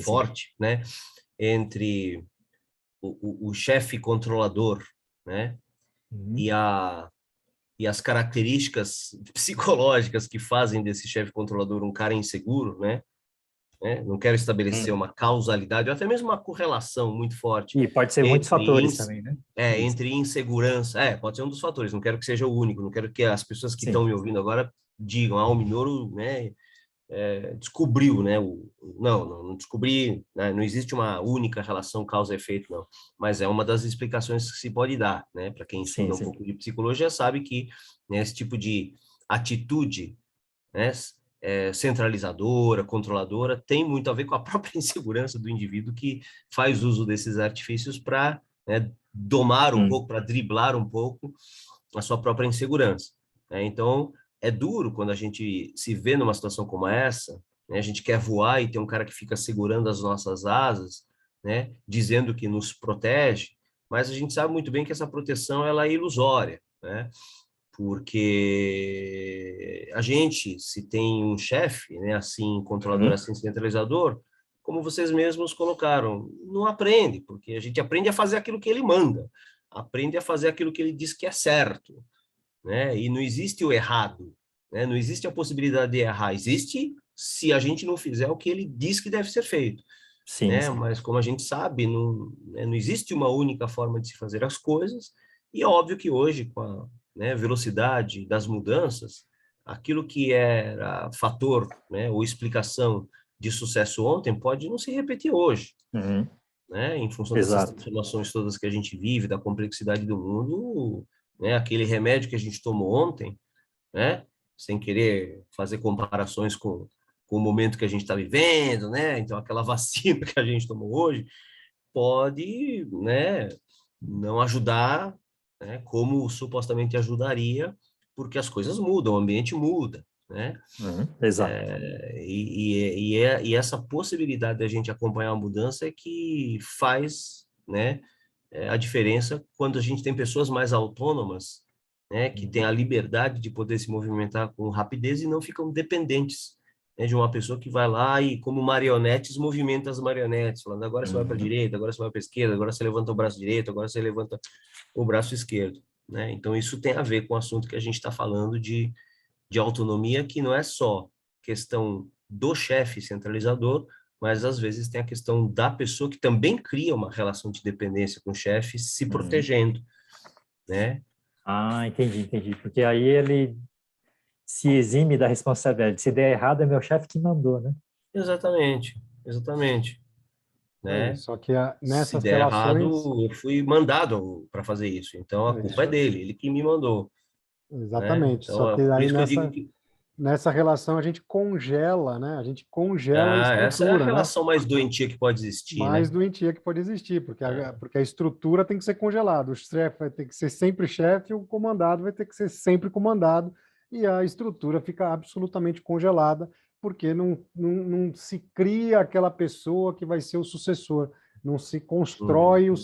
forte, né, entre o chefe controlador, né, e as características psicológicas que fazem desse chefe controlador um cara inseguro, né? Não quero estabelecer uma causalidade, ou até mesmo uma correlação muito forte. E pode ser muitos fatores também, né? Entre insegurança. Pode ser um dos fatores, não quero que seja o único, não quero que as pessoas que estão me ouvindo agora digam, o Minoru, né, descobriu, né? Não descobri, né? Não existe uma única relação causa-efeito, não. Mas é uma das explicações que se pode dar, né? Para quem estuda um pouco de psicologia sabe que, né, esse tipo de atitude, né, centralizadora, controladora, tem muito a ver com a própria insegurança do indivíduo que faz uso desses artifícios para, né, domar um pouco, para driblar um pouco a sua própria insegurança, né? Então, é duro quando a gente se vê numa situação como essa, né? A gente quer voar e tem um cara que fica segurando as nossas asas, né? Dizendo que nos protege, mas a gente sabe muito bem que essa proteção ela é ilusória, né? Porque a gente, se tem um chefe, né, assim, controlador, assim, centralizador, como vocês mesmos colocaram, não aprende, porque a gente aprende a fazer aquilo que ele manda, aprende a fazer aquilo que ele diz que é certo, né? E não existe o errado, né? Não existe a possibilidade de errar, existe se a gente não fizer o que ele diz que deve ser feito. Sim, né? sim. Mas como a gente sabe, não existe uma única forma de se fazer as coisas, e é óbvio que hoje, com a, né, velocidade das mudanças, aquilo que era fator, né, ou explicação de sucesso ontem pode não se repetir hoje, Uhum. né? Em função dessas Exato. transformações todas que a gente vive, da complexidade do mundo, né? Aquele remédio que a gente tomou ontem, né? Sem querer fazer comparações com o momento que a gente está vivendo, né? Então, aquela vacina que a gente tomou hoje pode, né, não ajudar, né, como supostamente ajudaria, porque as coisas mudam, o ambiente muda, né? Uhum. Exato. E essa possibilidade da gente acompanhar a mudança é que faz, né, a diferença quando a gente tem pessoas mais autônomas, né, que têm a liberdade de poder se movimentar com rapidez e não ficam dependentes, né, de uma pessoa que vai lá e, como marionetes, movimenta as marionetes, falando agora você vai para a Uhum. direita, agora você vai para a esquerda, agora você levanta o braço direito, agora você levanta o braço esquerdo, né? Então, isso tem a ver com o assunto que a gente está falando de autonomia, que não é só questão do chefe centralizador, mas às vezes tem a questão da pessoa que também cria uma relação de dependência com o chefe, se Uhum. protegendo, né? Ah, entendi, entendi. Porque aí ele se exime da responsabilidade. Se der errado, é meu chefe que mandou, né? Exatamente, exatamente, Aí, né? só que Se nessas der relações, errado, eu fui mandado para fazer isso, então a é culpa é isso aí. dele, ele que me mandou, né? Exatamente. Só Então, que é por aí isso que eu digo que nessa relação a gente congela, né? A gente congela a essa é a estrutura, né? relação mais doentia que pode existir, Mais né? doentia que pode existir, É, porque a estrutura tem que ser congelada. O chefe vai ter que ser sempre chefe, o comandado vai ter que ser sempre comandado, e a estrutura fica absolutamente congelada, porque não se cria aquela pessoa que vai ser o sucessor, não se constrói uhum.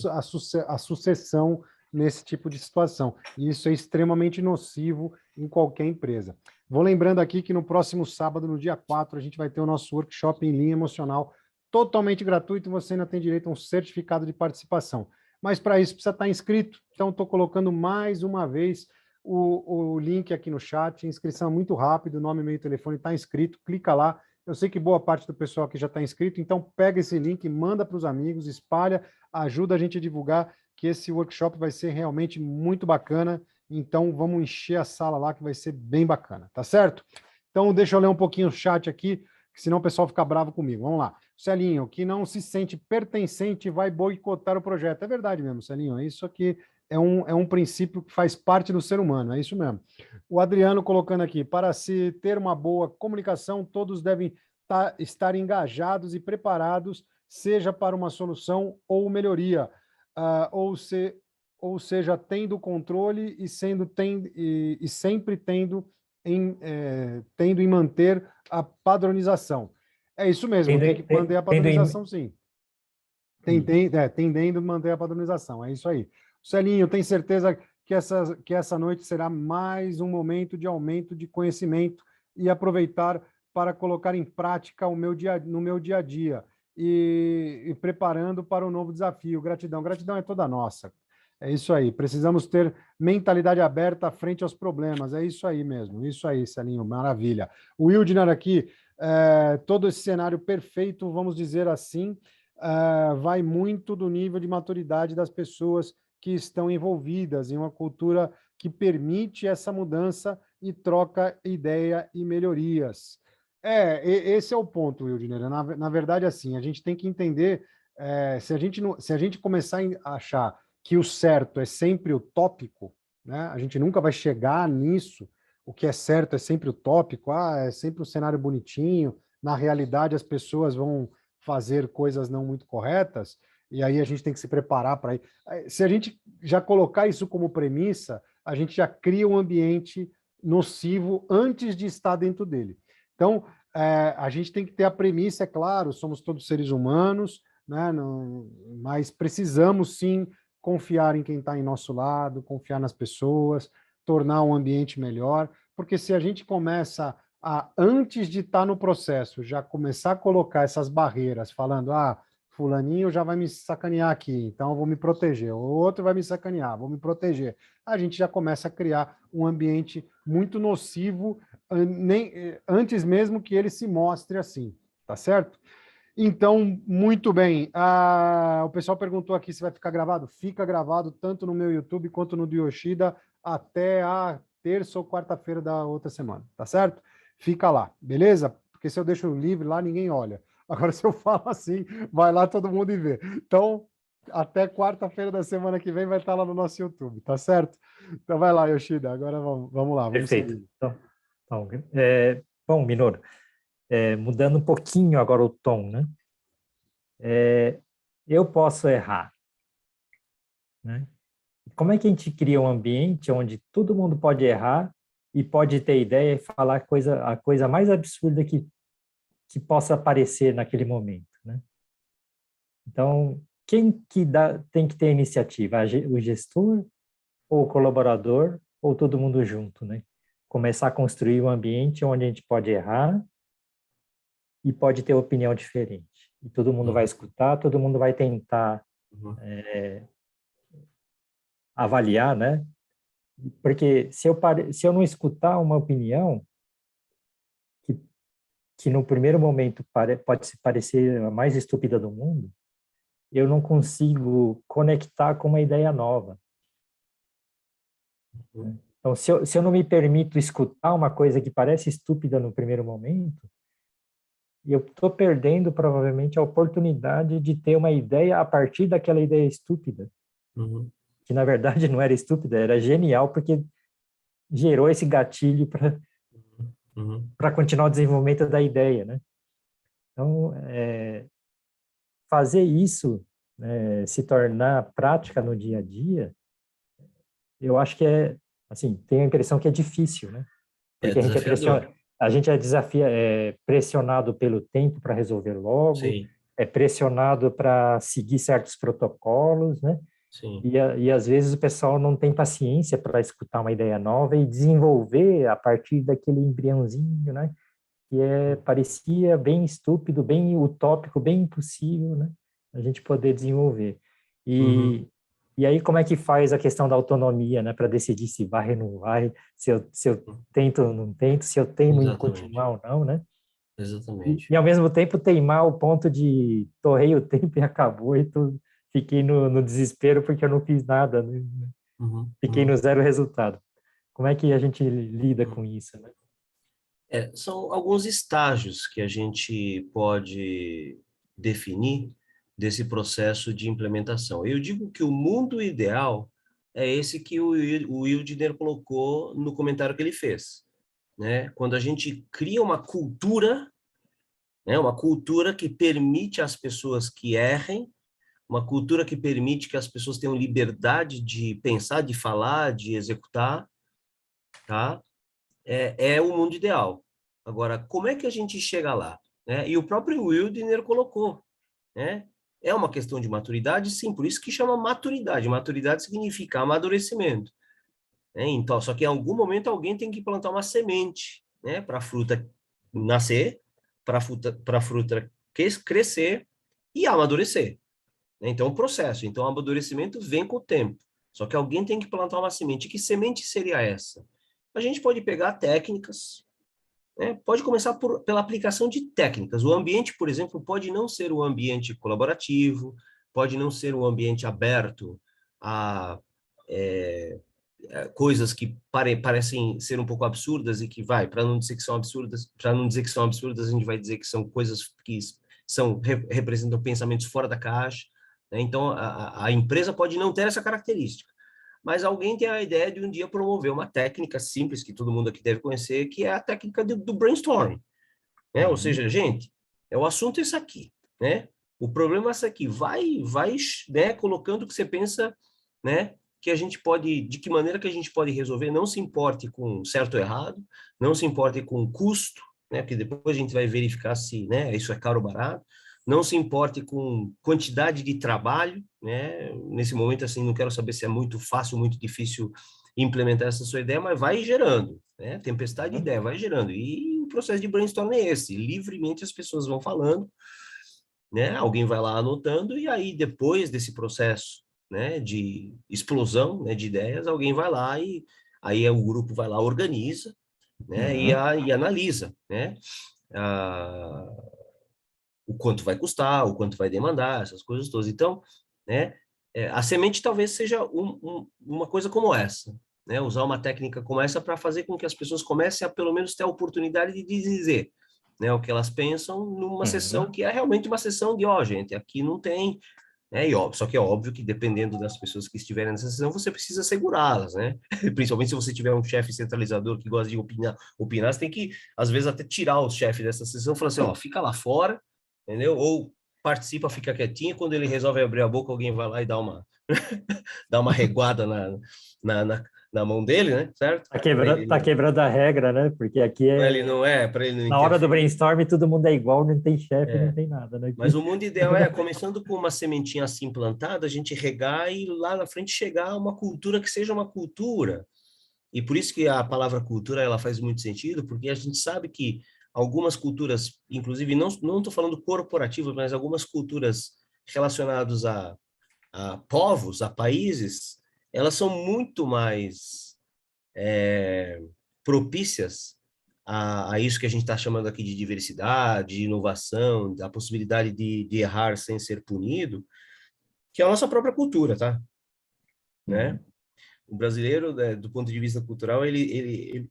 a sucessão nesse tipo de situação. E isso é extremamente nocivo em qualquer empresa. Vou lembrando aqui que no próximo sábado, no dia 4, a gente vai ter o nosso workshop em linha emocional totalmente gratuito, você ainda tem direito a um certificado de participação. Mas para isso precisa estar inscrito. Então, estou colocando mais uma vez o link aqui no chat. Inscrição muito rápido, nome, e-mail, telefone, está inscrito, clica lá. Eu sei que boa parte do pessoal aqui já está inscrito, então pega esse link, manda para os amigos, espalha, ajuda a gente a divulgar que esse workshop vai ser realmente muito bacana. Então, vamos encher a sala lá, que vai ser bem bacana, tá certo? Então, deixa eu ler um pouquinho o chat aqui, senão o pessoal fica bravo comigo. Vamos lá. Celinho, que não se sente pertencente vai boicotar o projeto. É verdade mesmo, Celinho. Isso aqui é um princípio que faz parte do ser humano, é isso mesmo. O Adriano colocando aqui, para se ter uma boa comunicação, todos devem estar engajados e preparados, seja para uma solução ou melhoria, ou seja, tendo controle e sempre tendo em manter a padronização. É isso mesmo, Tendo, tem que manter a tendo padronização, sim. Tendendo a manter a padronização, é isso aí. Celinho, tem certeza que essa noite será mais um momento de aumento de conhecimento e aproveitar para colocar em prática no meu dia a dia e preparando para o novo desafio. Gratidão. Gratidão é toda nossa. É isso aí. Precisamos ter mentalidade aberta frente aos problemas. É isso aí mesmo. Isso aí, Celinho. Maravilha. O Wildner aqui, todo esse cenário perfeito, vamos dizer assim, vai muito do nível de maturidade das pessoas que estão envolvidas em uma cultura que permite essa mudança e troca ideia e melhorias. Esse é o ponto, Wildner. Na verdade, assim, a gente tem que entender, se a gente começar a achar que o certo é sempre utópico, né? A gente nunca vai chegar nisso. O que é certo é sempre utópico, é sempre um cenário bonitinho. Na realidade, as pessoas vão fazer coisas não muito corretas, e aí a gente tem que se preparar para ir. Se a gente já colocar isso como premissa, a gente já cria um ambiente nocivo antes de estar dentro dele. Então, a gente tem que ter a premissa, é claro, somos todos seres humanos, né? Mas precisamos sim confiar em quem está em nosso lado, confiar nas pessoas, tornar um ambiente melhor, porque se a gente começa antes de estar no processo, já começar a colocar essas barreiras, falando, fulaninho já vai me sacanear aqui, então eu vou me proteger, o outro vai me sacanear, vou me proteger. A gente já começa a criar um ambiente muito nocivo, antes mesmo que ele se mostre assim, tá certo? Então, muito bem. O pessoal perguntou aqui se vai ficar gravado. Fica gravado tanto no meu YouTube quanto no do Yoshida até a terça ou quarta-feira da outra semana, tá certo? Fica lá, beleza? Porque se eu deixo livre lá, ninguém olha. Agora, se eu falo assim, vai lá todo mundo e vê. Então, até quarta-feira da semana que vem vai estar lá no nosso YouTube, tá certo? Então, vai lá, Yoshida. Agora vamos lá, vamos Perfeito. seguir. Então, bom, Minoru, mudando um pouquinho agora o tom, né? Eu posso errar, né? Como é que a gente cria um ambiente onde todo mundo pode errar e pode ter ideia e falar a coisa mais absurda que possa aparecer naquele momento, né? Então, quem que tem que ter a iniciativa? O gestor ou o colaborador ou todo mundo junto, né? Começar a construir um ambiente onde a gente pode errar e pode ter opinião diferente. E todo mundo vai escutar, todo mundo vai tentar avaliar, né? Porque se eu não escutar uma opinião que, que no primeiro momento pode se parecer a mais estúpida do mundo, eu não consigo conectar com uma ideia nova. Então, se eu não me permito escutar uma coisa que parece estúpida no primeiro momento, eu estou perdendo provavelmente a oportunidade de ter uma ideia a partir daquela ideia estúpida, que na verdade não era estúpida, era genial, porque gerou esse gatilho para continuar o desenvolvimento da ideia, né? Então, fazer isso, se tornar prática no dia a dia, eu acho que assim, tenho a impressão que é difícil, né? É Porque desafiador. a gente é pressionado pelo tempo para resolver logo, Sim, é pressionado para seguir certos protocolos, né? sim. E às vezes o pessoal não tem paciência para escutar uma ideia nova e desenvolver a partir daquele embriãozinho, né? Que parecia bem estúpido, bem utópico, bem impossível, né? A gente poder desenvolver. Uhum. E aí como é que faz a questão da autonomia, né? Para decidir se vai ou não vai, se eu tento ou não tento, se eu teimo em Exatamente. continuar ou não, né? Exatamente. E ao mesmo tempo teimar ao ponto de torrei o tempo e acabou e tudo. Fiquei no desespero porque eu não fiz nada, né? Uhum. Fiquei no Uhum. zero resultado. Como é que a gente lida com isso, né? São alguns estágios que a gente pode definir desse processo de implementação. Eu digo que o mundo ideal é esse que o Wildner colocou no comentário que ele fez, né? Quando a gente cria uma cultura, né? Uma cultura que permite às pessoas que errem, uma cultura que permite que as pessoas tenham liberdade de pensar, de falar, de executar, tá? É o mundo ideal. Agora, como é que a gente chega lá? Né? E o próprio Wildner colocou, né? É uma questão de maturidade, sim, por isso que chama maturidade. Maturidade significa amadurecimento. Né? Então, só que em algum momento alguém tem que plantar uma semente, né? Para a fruta nascer, para a fruta crescer e amadurecer. Né? Então, é um processo. Então, o amadurecimento vem com o tempo. Só que alguém tem que plantar uma semente. Que semente seria essa? A gente pode pegar técnicas, né? Pode começar pela aplicação de técnicas. O ambiente, por exemplo, pode não ser um ambiente colaborativo, pode não ser um ambiente aberto a coisas que parecem ser um pouco absurdas e que para não dizer que são absurdas, para não dizer que são absurdas, a gente vai dizer que são coisas que representam pensamentos fora da caixa. Né? Então, a empresa pode não ter essa característica, mas alguém tem a ideia de um dia promover uma técnica simples que todo mundo aqui deve conhecer, que é a técnica do brainstorming, né? Ou Uhum. seja, gente, o assunto é isso aqui, né? O problema é isso aqui. Vai, né, colocando o que você pensa, né? Que a gente pode, de que maneira que a gente pode resolver, não se importe com certo ou errado, não se importe com custo, né? Porque depois a gente vai verificar se, né, isso é caro ou barato, não se importe com quantidade de trabalho, né? Nesse momento, assim, não quero saber se é muito fácil ou muito difícil implementar essa sua ideia, mas vai gerando, né? Tempestade de ideia, vai gerando. E o processo de brainstorming é esse, livremente as pessoas vão falando, né? Alguém vai lá anotando e aí depois desse processo, né, de explosão, né, de ideias, alguém vai lá e aí o grupo vai lá, organiza, né, Uhum. e analisa, né? Ah, o quanto vai custar, o quanto vai demandar, essas coisas todas. Então, né, a semente talvez seja uma coisa como essa, né? Usar uma técnica como essa para fazer com que as pessoas comecem a, pelo menos, ter a oportunidade de dizer, né, o que elas pensam numa sessão que é realmente uma sessão de, ó, gente, aqui não tem, né? E óbvio, só que é óbvio que dependendo das pessoas que estiverem nessa sessão, você precisa segurá-las, né? Principalmente se você tiver um chefe centralizador que gosta de opinar, você tem que, às vezes, até tirar o chefe dessa sessão e falar assim, ó, fica lá fora, entendeu? Ou participa, fica quietinho, quando ele resolve abrir a boca, alguém vai lá e dá uma, dá uma reguada na, na, na mão dele, né? Certo? Tá quebrando a regra, né? Porque aqui Para ele não na hora do interferir. brainstorm todo mundo é igual, não tem chefe, não É. tem nada, né? Mas o mundo ideal é, começando com uma sementinha assim plantada, a gente regar e lá na frente chegar a uma cultura que seja uma cultura. E por isso que a palavra cultura ela faz muito sentido, porque a gente sabe que algumas culturas, inclusive não estou falando corporativas, mas algumas culturas relacionadas a povos, a países, elas são muito mais propícias a isso que a gente está chamando aqui de diversidade, de inovação, da possibilidade de errar sem ser punido, que é a nossa própria cultura, tá? Né? O brasileiro, né, do ponto de vista cultural, ele,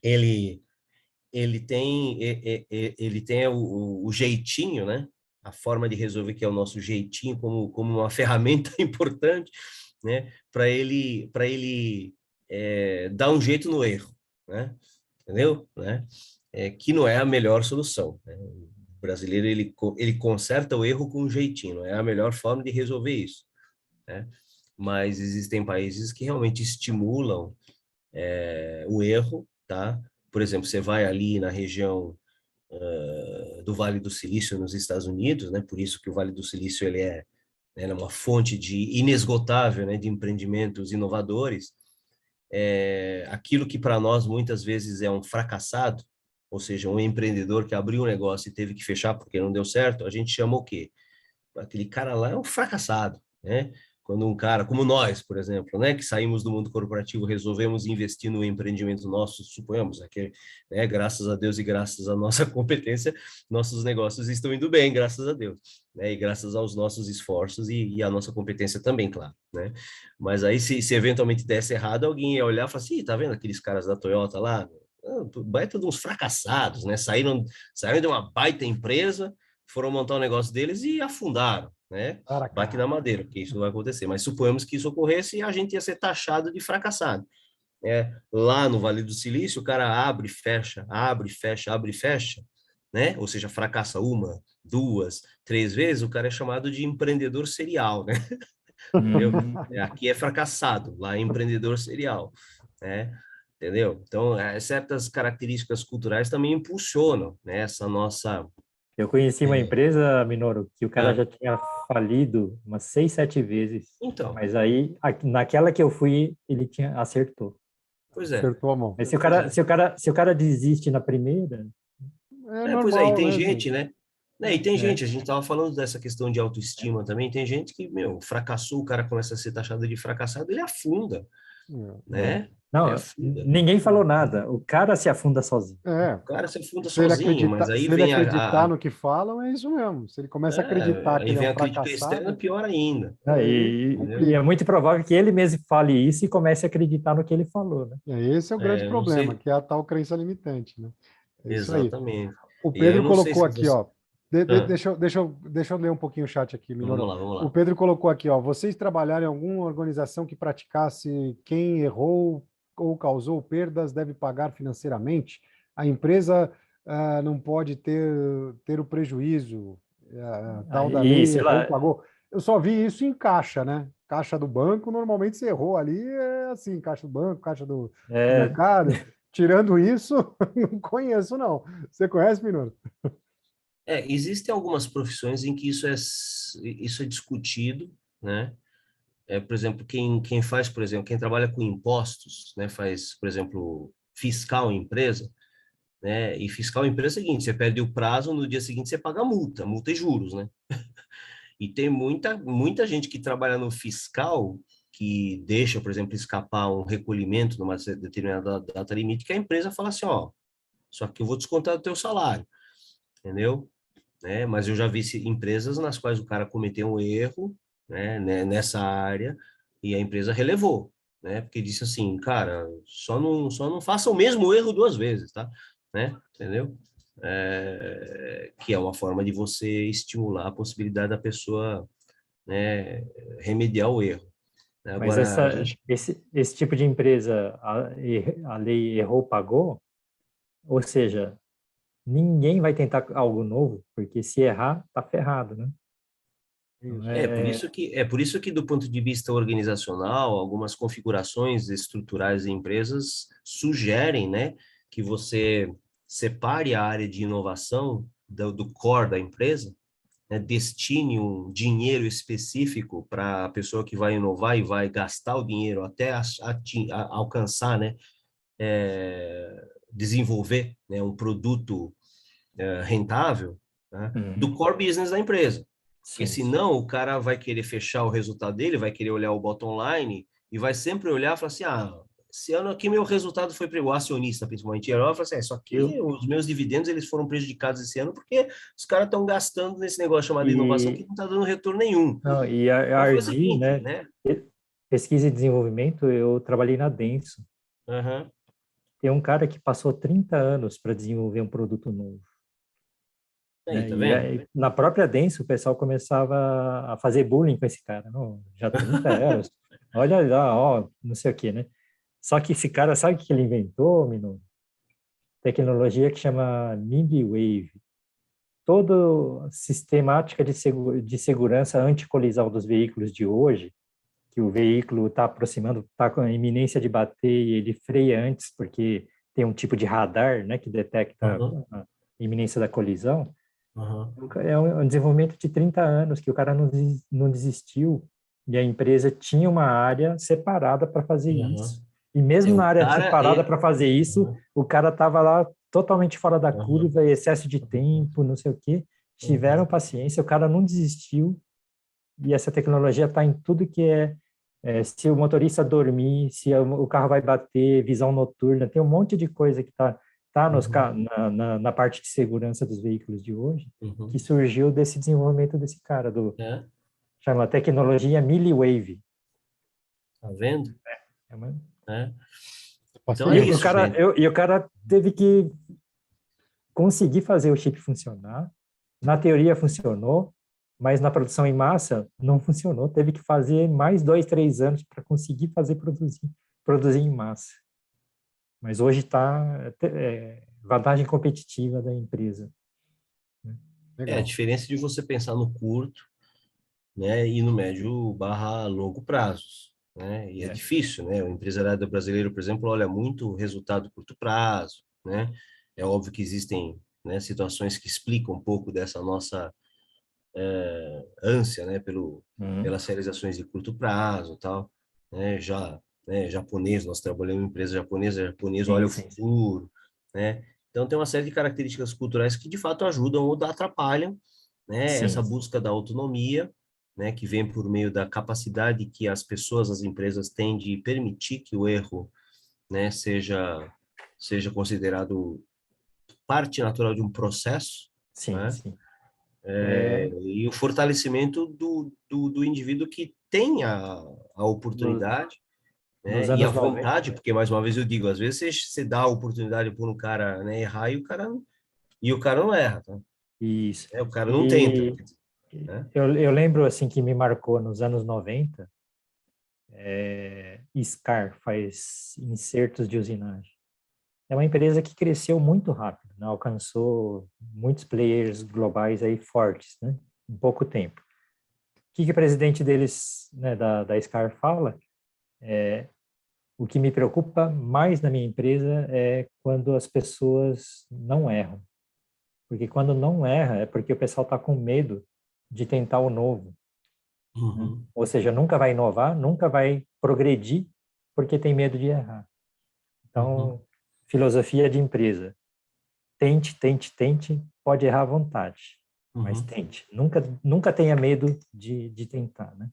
ele tem o jeitinho, né? A forma de resolver que é o nosso jeitinho como uma ferramenta importante, né? Para ele dar um jeito no erro, né? Entendeu? Né? Que não é a melhor solução, né? O brasileiro ele conserta o erro com um jeitinho, não é a melhor forma de resolver isso, né? Mas existem países que realmente estimulam o erro, tá? Por exemplo, você vai ali na região do Vale do Silício nos Estados Unidos, né? Por isso que o Vale do Silício ele é uma fonte de inesgotável, né? De empreendimentos inovadores. Aquilo que para nós muitas vezes é um fracassado, ou seja, um empreendedor que abriu um negócio e teve que fechar porque não deu certo, a gente chama o quê? Aquele cara lá é um fracassado, né? Quando um cara, como nós, por exemplo, né, que saímos do mundo corporativo, resolvemos investir no empreendimento nosso, suponhamos, aqui, né, graças a Deus e graças à nossa competência, nossos negócios estão indo bem, graças a Deus, né, e graças aos nossos esforços e à nossa competência também, claro, né? Mas aí, se eventualmente desse errado, alguém ia olhar e falar assim, tá vendo aqueles caras da Toyota lá? Baita de uns fracassados, né? Saíram de uma baita empresa, foram montar o negócio deles e afundaram, né? Bate na madeira, porque isso não vai acontecer. Mas suponhamos que isso ocorresse e a gente ia ser taxado de fracassado. Lá no Vale do Silício, o cara abre, fecha, abre, fecha, abre, fecha, né? Ou seja, fracassa uma, duas, três vezes, o cara é chamado de empreendedor serial, né? Entendeu? Aqui é fracassado, lá é empreendedor serial, né? Entendeu? Então, certas características culturais também impulsionam, né, essa nossa... Eu conheci uma empresa, Minoru, que o cara já tinha falido umas 6, 7 vezes. Então. Mas aí, naquela que eu fui, ele acertou. Pois é. Acertou a mão. Mas se o cara desiste na primeira... normal, pois é, e tem né, gente, né? E tem gente, a gente estava falando dessa questão de autoestima também, tem gente que, fracassou, o cara começa a ser taxado de fracassado, ele afunda, né? Não, Ele afunda. ninguém falou nada, o cara se afunda sozinho. O cara se afunda se ele sozinho, mas aí se vem ele acreditar no que falam, é isso mesmo. Se ele começa a acreditar que aí ele vem é um a crítica externa, fracassado... pior ainda. E é muito provável que ele mesmo fale isso e comece a acreditar no que ele falou, né? Esse é o grande eu não problema, sei. que é a tal crença limitante, né? É isso aí. Exatamente. O E aí eu Pedro não sei colocou se aqui, você... ó. Deixa eu ler um pouquinho o chat aqui, Minoru. Vamos O lá. Pedro colocou aqui, ó. Vocês trabalharam em alguma organização que praticasse quem errou ou causou perdas deve pagar financeiramente? A empresa não pode ter o prejuízo, tal da lei, Isso, errou, pagou. Eu só vi isso em caixa, né? Caixa do banco, normalmente você errou ali, é assim, caixa do banco, caixa do mercado. Tirando isso, não conheço, não. Você conhece, Minoru? Existem algumas profissões em que isso é discutido, né? Por exemplo, quem faz, por exemplo, quem trabalha com impostos, né? Faz, por exemplo, fiscal em empresa, né? E fiscal em empresa é o seguinte, você perde o prazo, no dia seguinte você paga multa e juros, né? E tem muita gente que trabalha no fiscal que deixa, por exemplo, escapar um recolhimento numa determinada data limite, que a empresa fala assim, ó, só que eu vou descontar do teu salário, entendeu? né? Mas eu já vi empresas nas quais o cara cometeu um erro, nessa área, e a empresa relevou, né? Porque disse assim, cara, só não faça o mesmo erro duas vezes, tá? Né? Entendeu? Que é uma forma de você estimular a possibilidade da pessoa, né, remediar o erro. Mas Agora, a gente... esse tipo de empresa, a lei errou, pagou, ou seja, ninguém vai tentar algo novo, porque se errar, tá ferrado, né? Então, É por isso que, do ponto de vista organizacional, algumas configurações estruturais de empresas sugerem, né, que você separe a área de inovação do core da empresa, né, destine um dinheiro específico para a pessoa que vai inovar e vai gastar o dinheiro até alcançar, né, desenvolver, né, um produto rentável, né, do uhum, core business da empresa. Porque sim, sim. senão o cara vai querer fechar o resultado dele, vai querer olhar o bottom line e vai sempre olhar e falar assim, esse ano aqui meu resultado foi para o acionista, principalmente, e fala assim, isso aqui, Eu, os meus dividendos, eles foram prejudicados esse ano porque os caras estão gastando nesse negócio chamado inovação que e, não está dando retorno nenhum. não, e a Então foi o R&D, seguinte, né, né? pesquisa e desenvolvimento, eu trabalhei na Denso. Uhum. Tem um cara que passou 30 anos para desenvolver um produto novo, Aí, né? tá E vendo? aí, na própria Denso, o pessoal começava a fazer bullying com esse cara. Não, já 30 anos, olha lá, ó, não sei o quê, né? Só que esse cara, sabe o que ele inventou, Minu? Tecnologia que chama NIMBY Wave. Toda sistemática de segurança anticolisão dos veículos de hoje, que o veículo está aproximando, está com a iminência de bater e ele freia antes, porque tem um tipo de radar, né, que detecta Uhum. a iminência da colisão. Uhum. É um desenvolvimento de 30 anos que o cara não desistiu e a empresa tinha uma área separada para fazer Uhum. isso. E mesmo na O área cara separada é... para fazer isso, Uhum. o cara estava lá totalmente fora da Uhum. curva, excesso de Uhum. tempo, não sei o quê. Tiveram Uhum. paciência, o cara não desistiu e essa tecnologia está em tudo que se o motorista dormir, se o carro vai bater, visão noturna, tem um monte de coisa que tá Uhum. na parte de segurança dos veículos de hoje, que Uhum. surgiu desse desenvolvimento desse cara, É, chama tecnologia Milliwave. tá vendo? É uma- É. Então Passei é E isso. o isso, cara, gente. o cara teve que conseguir fazer o chip funcionar. Na teoria funcionou, mas na produção em massa não funcionou. Teve que fazer mais 2, 3 anos para conseguir produzir em massa. Mas hoje está vantagem competitiva da empresa, né? É a Legal. diferença de você pensar no curto, né, e no médio barra longo prazos, né? E é É, difícil, né? O empresariado brasileiro, por exemplo, olha muito o resultado curto prazo, né? É óbvio que existem, né, situações que explicam um pouco dessa nossa ânsia, né, uhum. pelas realizações de curto prazo, tal, né? Já, né, japonês, nós trabalhamos em empresa japonesa, japonês olha Sim, o sim, sim. futuro, né? Então tem uma série de características culturais que de fato ajudam ou atrapalham, né, essa Sim, busca da autonomia, né, que vem por meio da capacidade que as pessoas, as empresas têm de permitir que o erro, né, seja considerado parte natural de um processo, sim, né? sim. É, E o fortalecimento do indivíduo que tem a nos, oportunidade, nos né, e a anos 90, vontade, porque mais uma vez eu digo, às vezes você dá a oportunidade para um cara, né, errar e o cara não erra, tá? isso. O cara não tenta, E né? eu lembro, assim, que me marcou nos anos 90, SCAR faz insertos de usinagem. É uma empresa que cresceu muito rápido, né? Alcançou muitos players globais aí fortes, né? Em pouco tempo. O que o presidente deles, né, da SCAR fala? O que me preocupa mais na minha empresa é quando as pessoas não erram. Porque quando não erra é porque o pessoal está com medo de tentar o novo, né? Uhum, Ou seja, nunca vai inovar, nunca vai progredir porque tem medo de errar. uhum, Então, filosofia de empresa. Tente, tente, tente, pode errar à vontade, mas uhum. tente. Nunca tenha medo de tentar, né?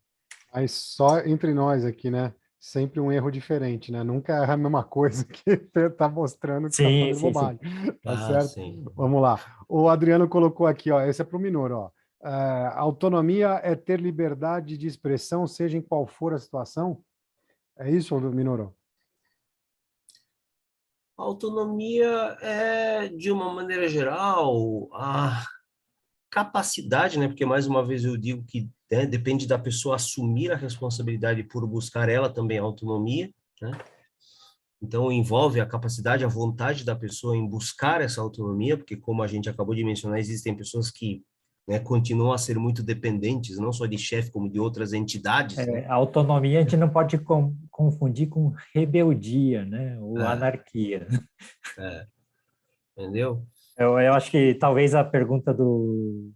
Mas só entre nós aqui, né? sempre um erro diferente, né? Nunca é a mesma coisa que está mostrando que está Sim, fazendo sim, sim. bobagem. Tá Ah, certo? sim. Vamos lá. O Adriano colocou aqui, ó, esse é para o Minoro, ó. Autonomia é ter liberdade de expressão, seja em qual for a situação? É isso, Minoro? A autonomia é, de uma maneira geral, a capacidade, né? Porque, mais uma vez, eu digo que, né, depende da pessoa assumir a responsabilidade por buscar ela também a autonomia, né? Então, envolve a capacidade, a vontade da pessoa em buscar essa autonomia, porque, como a gente acabou de mencionar, existem pessoas que, né, continuam a ser muito dependentes, não só de chefe, como de outras entidades, né? A autonomia a gente não pode confundir com rebeldia, né? Ou É, anarquia. é, entendeu? Eu acho que talvez a pergunta do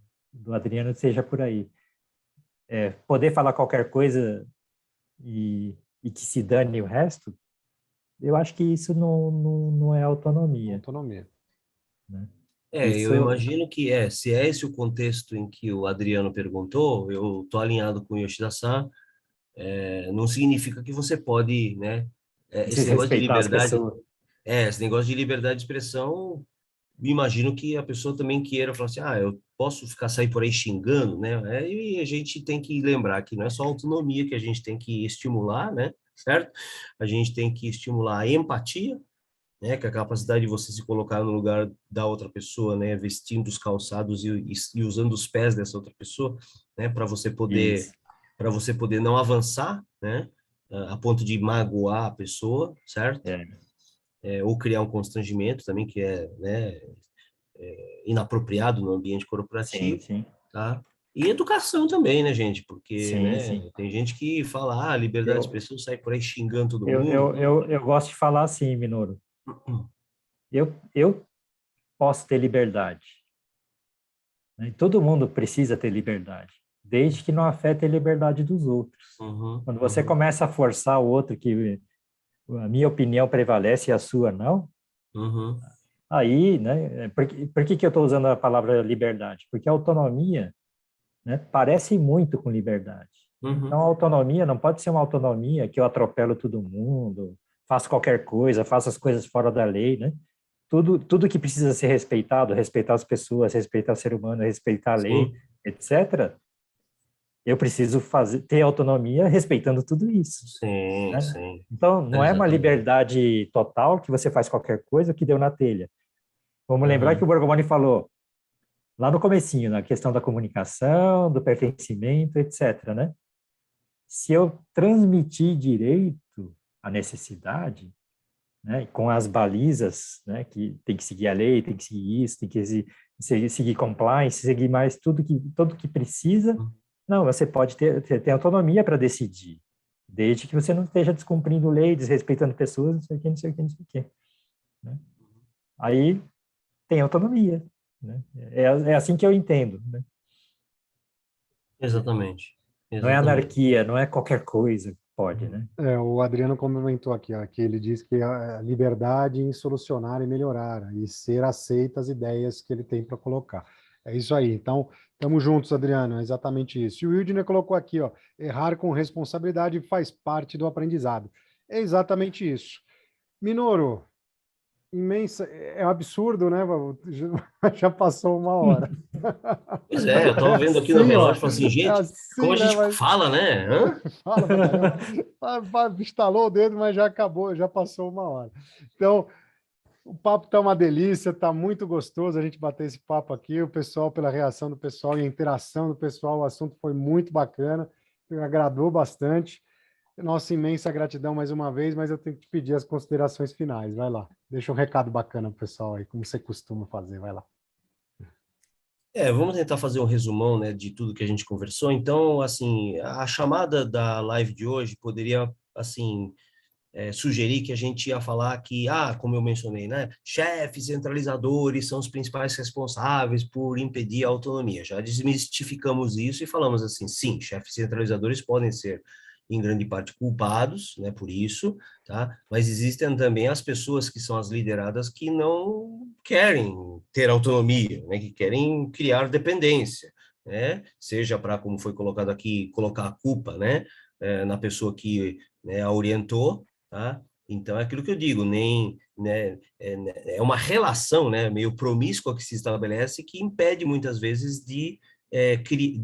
Adriano seja por aí. Poder falar qualquer coisa e que se dane o resto, eu acho que isso não é autonomia, Autonomia. né? Eu Isso, imagino que se é esse o contexto em que o Adriano perguntou, eu estou alinhado com o Yoshida-san, não significa que você pode, né, esse negócio de desrespeitar as liberdade, pessoas. esse negócio de liberdade de expressão, imagino que a pessoa também queira falar assim, eu posso sair por aí xingando, né? E a gente tem que lembrar que não é só a autonomia que a gente tem que estimular, né? Certo? A gente tem que estimular a empatia, né? Que é a capacidade de você se colocar no lugar da outra pessoa, né? Vestindo os calçados e usando os pés dessa outra pessoa, né? Isso. Para você poder não avançar, né? A ponto de magoar a pessoa, certo? É, Ou criar um constrangimento também, que né, inapropriado no ambiente sim, corporativo, sim, tá? E educação também, né, gente? Porque, sim, né, sim. tem gente que fala, liberdade de Eu, expressão, sai por aí xingando todo eu, mundo. eu, eu, eu gosto de falar assim, Minoru. Eu posso ter liberdade, né? Todo mundo precisa ter liberdade, desde que não afete a liberdade dos outros. Uhum, Quando você uhum, começa a forçar o outro que a minha opinião prevalece e a sua não, uhum, aí, né, por que eu estou usando a palavra liberdade? Porque a autonomia, né, parece muito com liberdade. Então, a uhum. autonomia não pode ser uma autonomia que eu atropelo todo mundo, faço qualquer coisa, faço as coisas fora da lei, né? Tudo que precisa ser respeitado, respeitar as pessoas, respeitar o ser humano, respeitar a lei, Sim, etc., eu preciso ter autonomia respeitando tudo isso, sim, né? sim. Então, não é uma Exatamente. liberdade total que você faz qualquer coisa que deu na telha. Vamos lembrar que o Uhum, Borgomoni falou lá no comecinho, na questão da comunicação, do pertencimento, etc., né? Se eu transmitir direito a necessidade, né, com as balizas, né, que tem que seguir a lei, tem que seguir isso, tem que seguir compliance, seguir mais tudo que precisa, não, você pode ter autonomia para decidir, desde que você não esteja descumprindo lei, desrespeitando pessoas, não sei o que, não sei o que, não sei o que, né? Aí tem autonomia, né? É assim que eu entendo, né? exatamente. Não é Exatamente. anarquia, não é qualquer coisa que pode, né? O Adriano comentou aqui, ó, que ele diz que a liberdade em solucionar e melhorar, e ser aceita as ideias que ele tem para colocar. É isso aí. Então, estamos juntos, Adriano, é exatamente isso. E o Wildner colocou aqui, ó, errar com responsabilidade faz parte do aprendizado. É exatamente isso. Minoro, imensa, é um absurdo, né? Já passou uma hora. Pois eu estava É vendo aqui no assim, ó. relógio, falei assim, É gente, como a assim, né? gente Mas fala, né? Hã? fala pra caramba. Estalou o dedo, mas já acabou, já passou uma hora. Então, o papo tá uma delícia, tá muito gostoso a gente bater esse papo aqui. O pessoal, pela reação do pessoal e a interação do pessoal, o assunto foi muito bacana, agradou bastante. Nossa imensa gratidão mais uma vez, mas eu tenho que te pedir as considerações finais. Vai lá, deixa um recado bacana pro pessoal aí, como você costuma fazer. Vai lá. Vamos tentar fazer um resumão, né, de tudo que a gente conversou. Então, assim, a chamada da live de hoje poderia, assim, sugerir que a gente ia falar que, como eu mencionei, né, chefes centralizadores são os principais responsáveis por impedir a autonomia. Já desmistificamos isso e falamos assim, sim, chefes centralizadores podem ser em grande parte culpados, né, por isso, tá? Mas existem também as pessoas que são as lideradas que não querem ter autonomia, né, que querem criar dependência, né? Seja para, como foi colocado aqui, colocar a culpa, né, na pessoa que né, a orientou, tá? Então, é aquilo que eu digo, nem, né, é uma relação, né, meio promíscua que se estabelece que impede, muitas vezes, de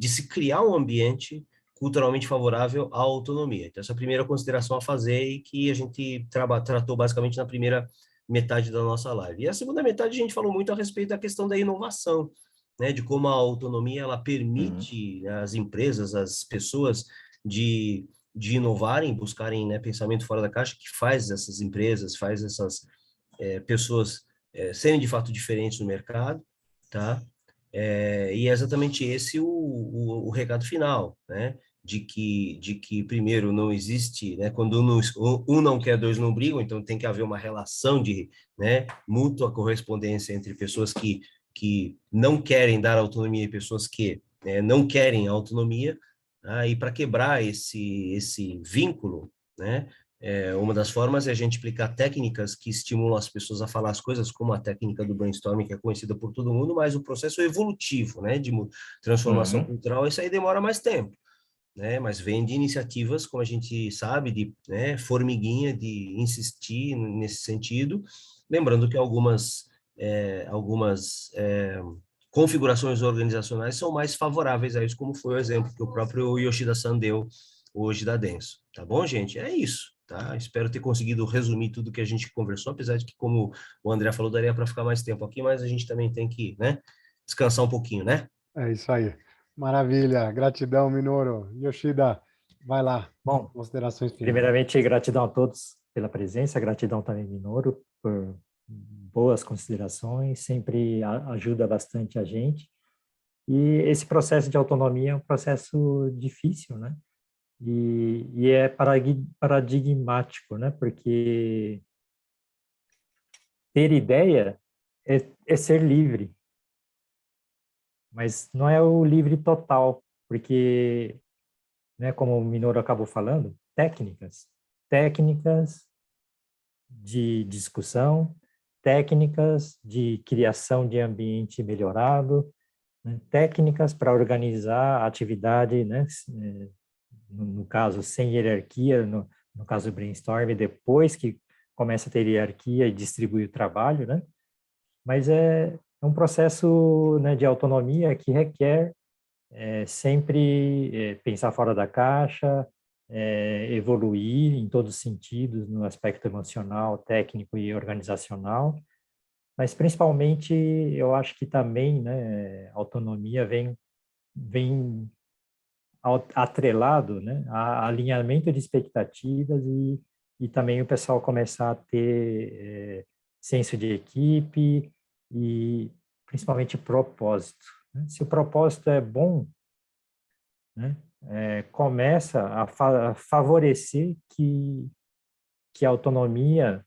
se criar um ambiente culturalmente favorável à autonomia. Então, essa é a primeira consideração a fazer e que a gente tratou basicamente na primeira metade da nossa live. E a segunda metade a gente falou muito a respeito da questão da inovação, né, de como a autonomia ela permite às empresas, às pessoas de inovarem, buscarem, né, pensamento fora da caixa, que faz essas empresas, faz essas pessoas serem de fato diferentes no mercado, tá? E é exatamente esse o recado final, né? De que primeiro não existe, né? Quando um não quer, dois não brigam, então tem que haver uma relação de, né, mútua correspondência entre pessoas que não querem dar autonomia e pessoas que não querem autonomia, e para quebrar esse vínculo, né? Uma das formas é a gente aplicar técnicas que estimulam as pessoas a falar as coisas, como a técnica do brainstorming, que é conhecida por todo mundo, mas o processo evolutivo, né, de transformação cultural, isso aí demora mais tempo, né? Mas vem de iniciativas, como a gente sabe, de, né, formiguinha, de insistir nesse sentido, lembrando que algumas configurações organizacionais são mais favoráveis a isso, como foi o exemplo que o próprio Yoshida-san deu hoje da Denso. Tá bom, gente? É isso, tá? Espero ter conseguido resumir tudo que a gente conversou, apesar de que, como o André falou, daria para ficar mais tempo aqui, mas a gente também tem que, né, descansar um pouquinho, né? É isso aí. Maravilha. Gratidão, Minoru. Yoshida, vai lá. Bom, Considerações finais. primeiramente, gratidão a todos pela presença, gratidão também, Minoru, por boas considerações, sempre ajuda bastante a gente. E esse processo de autonomia é um processo difícil, né? E é paradigmático, né? Porque ter ideia é ser livre, mas não é o livre total, porque, né, como o Minoru acabou falando, técnicas de discussão, técnicas de criação de ambiente melhorado, né, técnicas para organizar a atividade, né, no caso, sem hierarquia, no caso do brainstorm, depois que começa a ter hierarquia e distribui o trabalho, né? Mas é um processo, né, de autonomia que requer sempre pensar fora da caixa, evoluir em todos os sentidos, no aspecto emocional, técnico e organizacional, mas principalmente eu acho que também, né, autonomia vem atrelado, né, a alinhamento de expectativas e também o pessoal começar a ter senso de equipe e principalmente propósito, né? Se o propósito é bom, né, começa a favorecer que a autonomia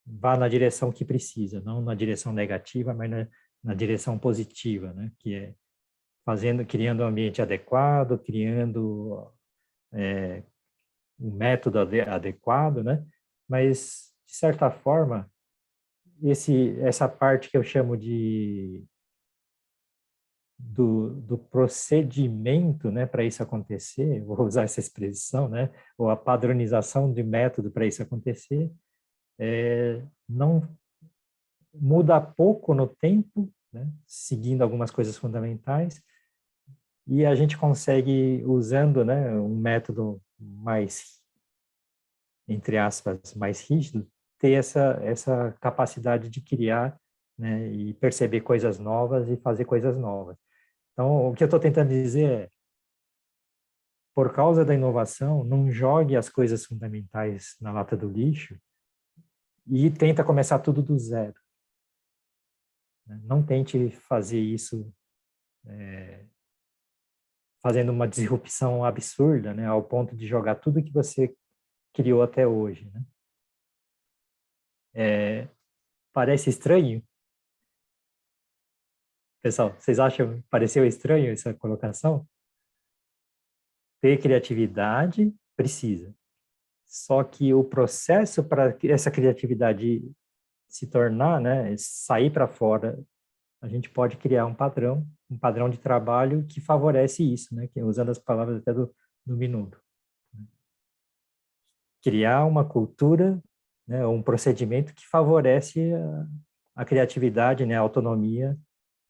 vá na direção que precisa, não na direção negativa, mas na direção positiva, né, que é criando um ambiente adequado, criando um método adequado, né? Mas, de certa forma, essa parte que eu chamo do procedimento, né, para isso acontecer, vou usar essa expressão, né, ou a padronização de método para isso acontecer, não muda pouco no tempo, né, seguindo algumas coisas fundamentais, e a gente consegue, usando, né, um método mais, entre aspas, mais rígido, ter essa capacidade de criar, né, e perceber coisas novas e fazer coisas novas. Então, o que eu estou tentando dizer é, por causa da inovação, não jogue as coisas fundamentais na lata do lixo e tenta começar tudo do zero. Não tente fazer isso fazendo uma disrupção absurda, né, ao ponto de jogar tudo que você criou até hoje, né? Parece estranho? Pessoal, vocês acham, pareceu estranho essa colocação? Ter criatividade precisa. Só que o processo para essa criatividade se tornar, né, sair para fora, a gente pode criar um padrão de trabalho que favorece isso, né, que usando as palavras até do Minuto. criar uma cultura, né, um procedimento que favorece a criatividade, né, a autonomia,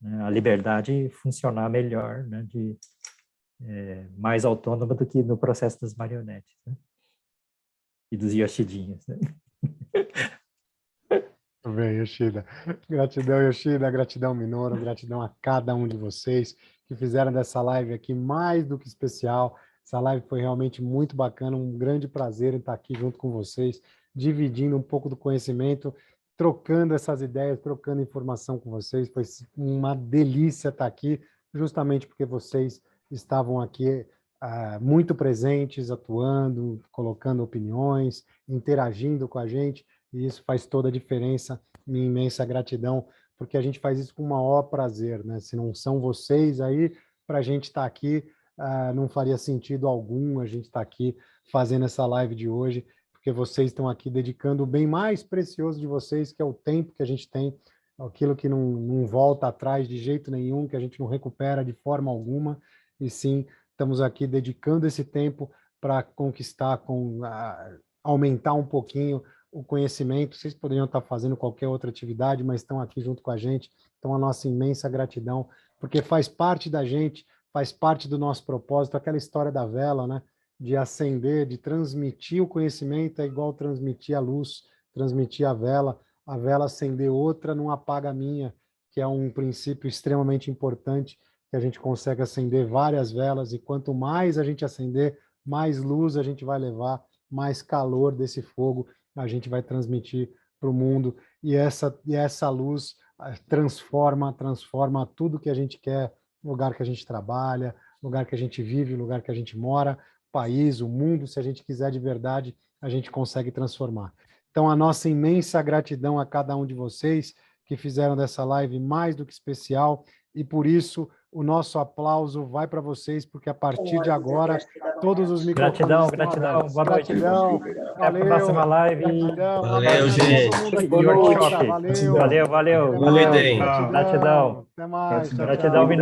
né, a liberdade funcionar melhor, né, mais autônoma do que no processo das marionetes, né, e dos Yoshidinhas, né? Muito bem, Yoshida. Gratidão, Yoshida, gratidão, Minoru, gratidão a cada um de vocês que fizeram dessa live aqui mais do que especial. Essa live foi realmente muito bacana, um grande prazer em estar aqui junto com vocês, dividindo um pouco do conhecimento, trocando essas ideias, trocando informação com vocês. Foi uma delícia estar aqui, justamente porque vocês estavam aqui muito presentes, atuando, colocando opiniões, interagindo com a gente, e isso faz toda a diferença. Minha imensa gratidão, porque a gente faz isso com o maior prazer, né? Se não são vocês aí, para a gente estar aqui, não faria sentido algum a gente estar aqui fazendo essa live de hoje, porque vocês estão aqui dedicando o bem mais precioso de vocês, que é o tempo que a gente tem, aquilo que não volta atrás de jeito nenhum, que a gente não recupera de forma alguma, e sim, estamos aqui dedicando esse tempo para conquistar, aumentar um pouquinho o conhecimento. Vocês poderiam estar fazendo qualquer outra atividade, mas estão aqui junto com a gente. Então, a nossa imensa gratidão, porque faz parte da gente, faz parte do nosso propósito, aquela história da vela, né? De acender, de transmitir o conhecimento, é igual transmitir a luz, transmitir a vela acender outra não apaga a minha, que é um princípio extremamente importante, que a gente consegue acender várias velas, e quanto mais a gente acender, mais luz a gente vai levar, mais calor desse fogo a gente vai transmitir para o mundo, e essa luz transforma tudo que a gente quer, o lugar que a gente trabalha, o lugar que a gente vive, o lugar que a gente mora, o país, o mundo, se a gente quiser de verdade, a gente consegue transformar. Então, a nossa imensa gratidão a cada um de vocês que fizeram dessa live mais do que especial, e por isso o nosso aplauso vai para vocês, porque a partir de agora todos os microfones Gratidão, boa noite. Gratidão, Até a próxima live. Valeu, gente. Boa noite. Valeu. Cuidem. Gratidão. Até mais. Tchau, Gratidão, tchau.